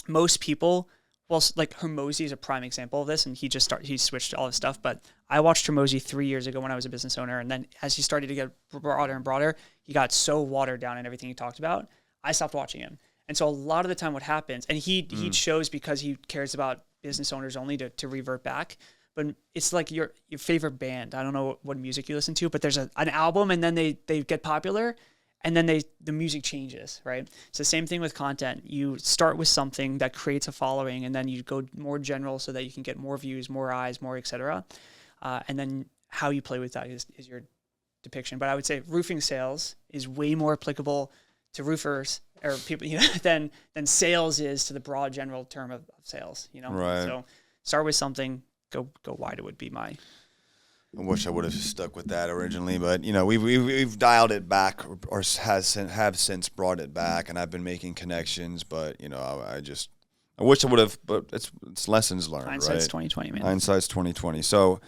most people, well, like Hermosi is a prime example of this, and he switched all his stuff. But I watched Hermosi 3 years ago when I was a business owner, and then as he started to get broader and broader, he got so watered down in everything he talked about, I stopped watching him. And so a lot of the time what happens, and he chose because he cares about business owners only to revert back, but it's like your favorite band. I don't know what music you listen to, but there's an album, and then they get popular, and then the music changes, right? It's the same thing with content. You start with something that creates a following, and then you go more general so that you can get more views, more eyes, more et cetera. And then how you play with that is your depiction. But I would say roofing sales is way more applicable to roofers or people, than sales is to the broad general term of sales, Right. So start with something, go wide. It would be my. I wish I would have stuck with that originally, but we've dialed it back or have since brought it back, and I've been making connections. But I wish I would have. But it's lessons learned. Hindsight's right? 20/20, man. Hindsight's 20/20. So,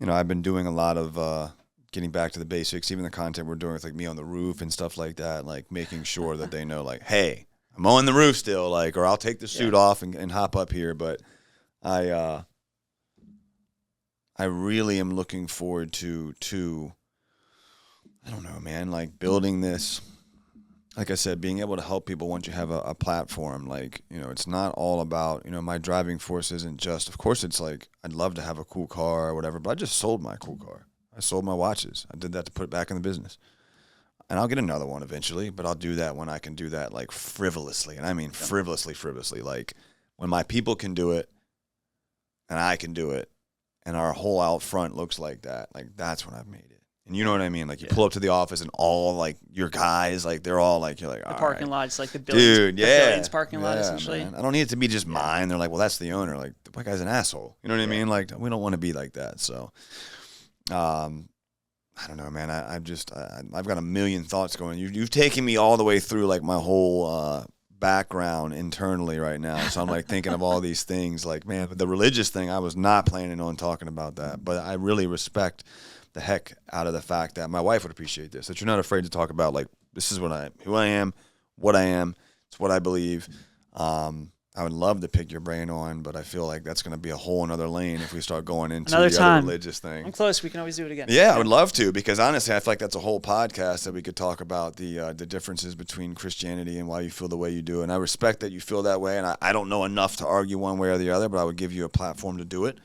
I've been doing a lot of getting back to the basics, even the content we're doing with like me on the roof and stuff like that, like making sure that they know, like, hey, I'm on the roof still, like, or I'll take the suit off and hop up here. But I really am looking forward to I don't know, man, like building this, like I said, being able to help people once you have a platform. Like, it's not all about, my driving force isn't just, of course, it's like, I'd love to have a cool car or whatever, but I just sold my cool car. I sold my watches. I did that to put it back in the business. And I'll get another one eventually, but I'll do that when I can do that like frivolously. And I mean frivolously, like when my people can do it and I can do it, and our whole out front looks like that, like that's when I've made it. And you know what I mean? Like you pull up to the office and all like your guys, like they're all like, you're like, The all parking right. lot's like the Billions, Dude, the yeah. Billions parking lot, essentially. Man. I don't need it to be just mine. They're like, well, that's the owner. Like, that guy's an asshole. You know what I mean? Like, we don't want to be like that. So, I don't know, man. I've got a million thoughts going. You've taken me all the way through like my whole background internally right now. So I'm like thinking of all these things. Like, man, the religious thing, I was not planning on talking about that. But I really respect the heck out of the fact that my wife would appreciate this, that you're not afraid to talk about, like, this is who I am, what I am, it's what I believe. I would love to pick your brain on, but I feel like that's going to be a whole another lane if we start going into the other religious thing. I'm close. We can always do it again. Yeah, I would love to, because honestly, I feel like that's a whole podcast that we could talk about the differences between Christianity and why you feel the way you do. And I respect that you feel that way, and I don't know enough to argue one way or the other, but I would give you a platform to do it.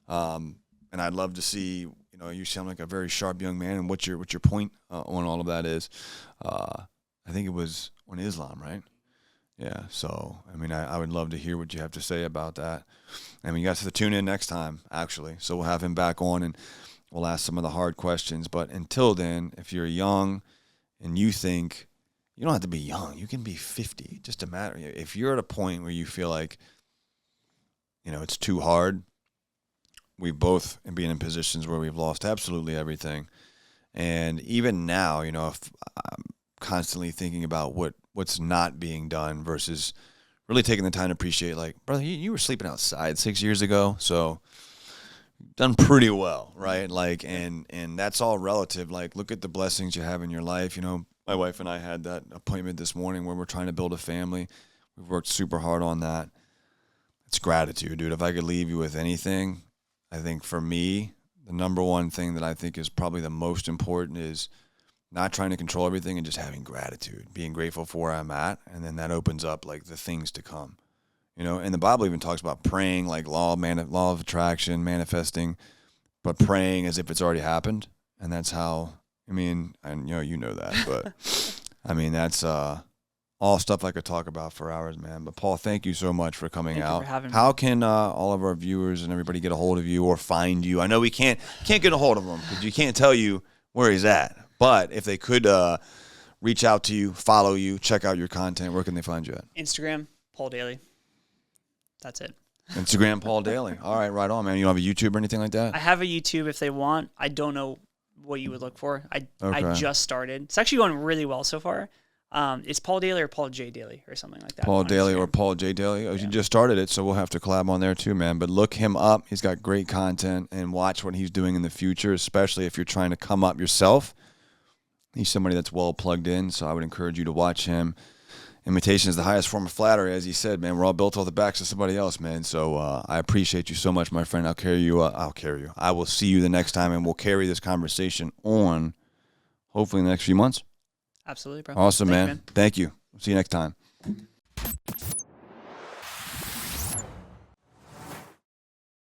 And I'd love to see. You know, you sound like a very sharp young man, and what's your point on all of that is? I think it was on Islam, right? Yeah. So, I mean, I would love to hear what you have to say about that. I mean, you guys have to tune in next time, actually. So we'll have him back on, and we'll ask some of the hard questions. But until then, if you're young and you think, you don't have to be young, you can be 50. Just a matter. If you're at a point where you feel like, you know, it's too hard. We've both been in positions where we've lost absolutely everything. And even now, you know, if I'm constantly thinking about what's not being done versus really taking the time to appreciate, like, brother, you were sleeping outside 6 years ago, so done pretty well, right? Like, and that's all relative. Like, look at the blessings you have in your life. You know, my wife and I had that appointment this morning where we're trying to build a family. We've worked super hard on that. It's gratitude, dude. If I could leave you with anything, I think for me, the number one thing that I think is probably the most important is not trying to control everything and just having gratitude, being grateful for where I'm at, and then that opens up like the things to come. You know, and the Bible even talks about praying, like law of attraction, manifesting, but praying as if it's already happened. And that's how, I mean, and you know that, but I mean, that's all stuff I could talk about for hours, man. But Paul, thank you so much for coming out. For having me. How can all of our viewers and everybody get a hold of you or find you? I know we can't get a hold of him because you can't tell you where he's at. But if they could reach out to you, follow you, check out your content, where can they find you at? Instagram, Paul Daley. That's it. Instagram, Paul Daley. All right, right on, man. You don't have a YouTube or anything like that? I have a YouTube if they want. I don't know what you would look for. I just started. It's actually going really well so far. It's Paul Daley or Paul J. Daley or something like that. Paul Daley or Paul J. Daley. Oh, yeah. You just started it, so we'll have to collab on there too, man. But look him up. He's got great content, and watch what he's doing in the future, especially if you're trying to come up yourself. He's somebody that's well plugged in, so I would encourage you to watch him. Imitation is the highest form of flattery, as he said, man. We're all built off the backs of somebody else, man. So I appreciate you so much, my friend. I'll carry you. I will see you the next time, and we'll carry this conversation on hopefully in the next few months. Absolutely, bro. Awesome, man. Thank you. See you next time.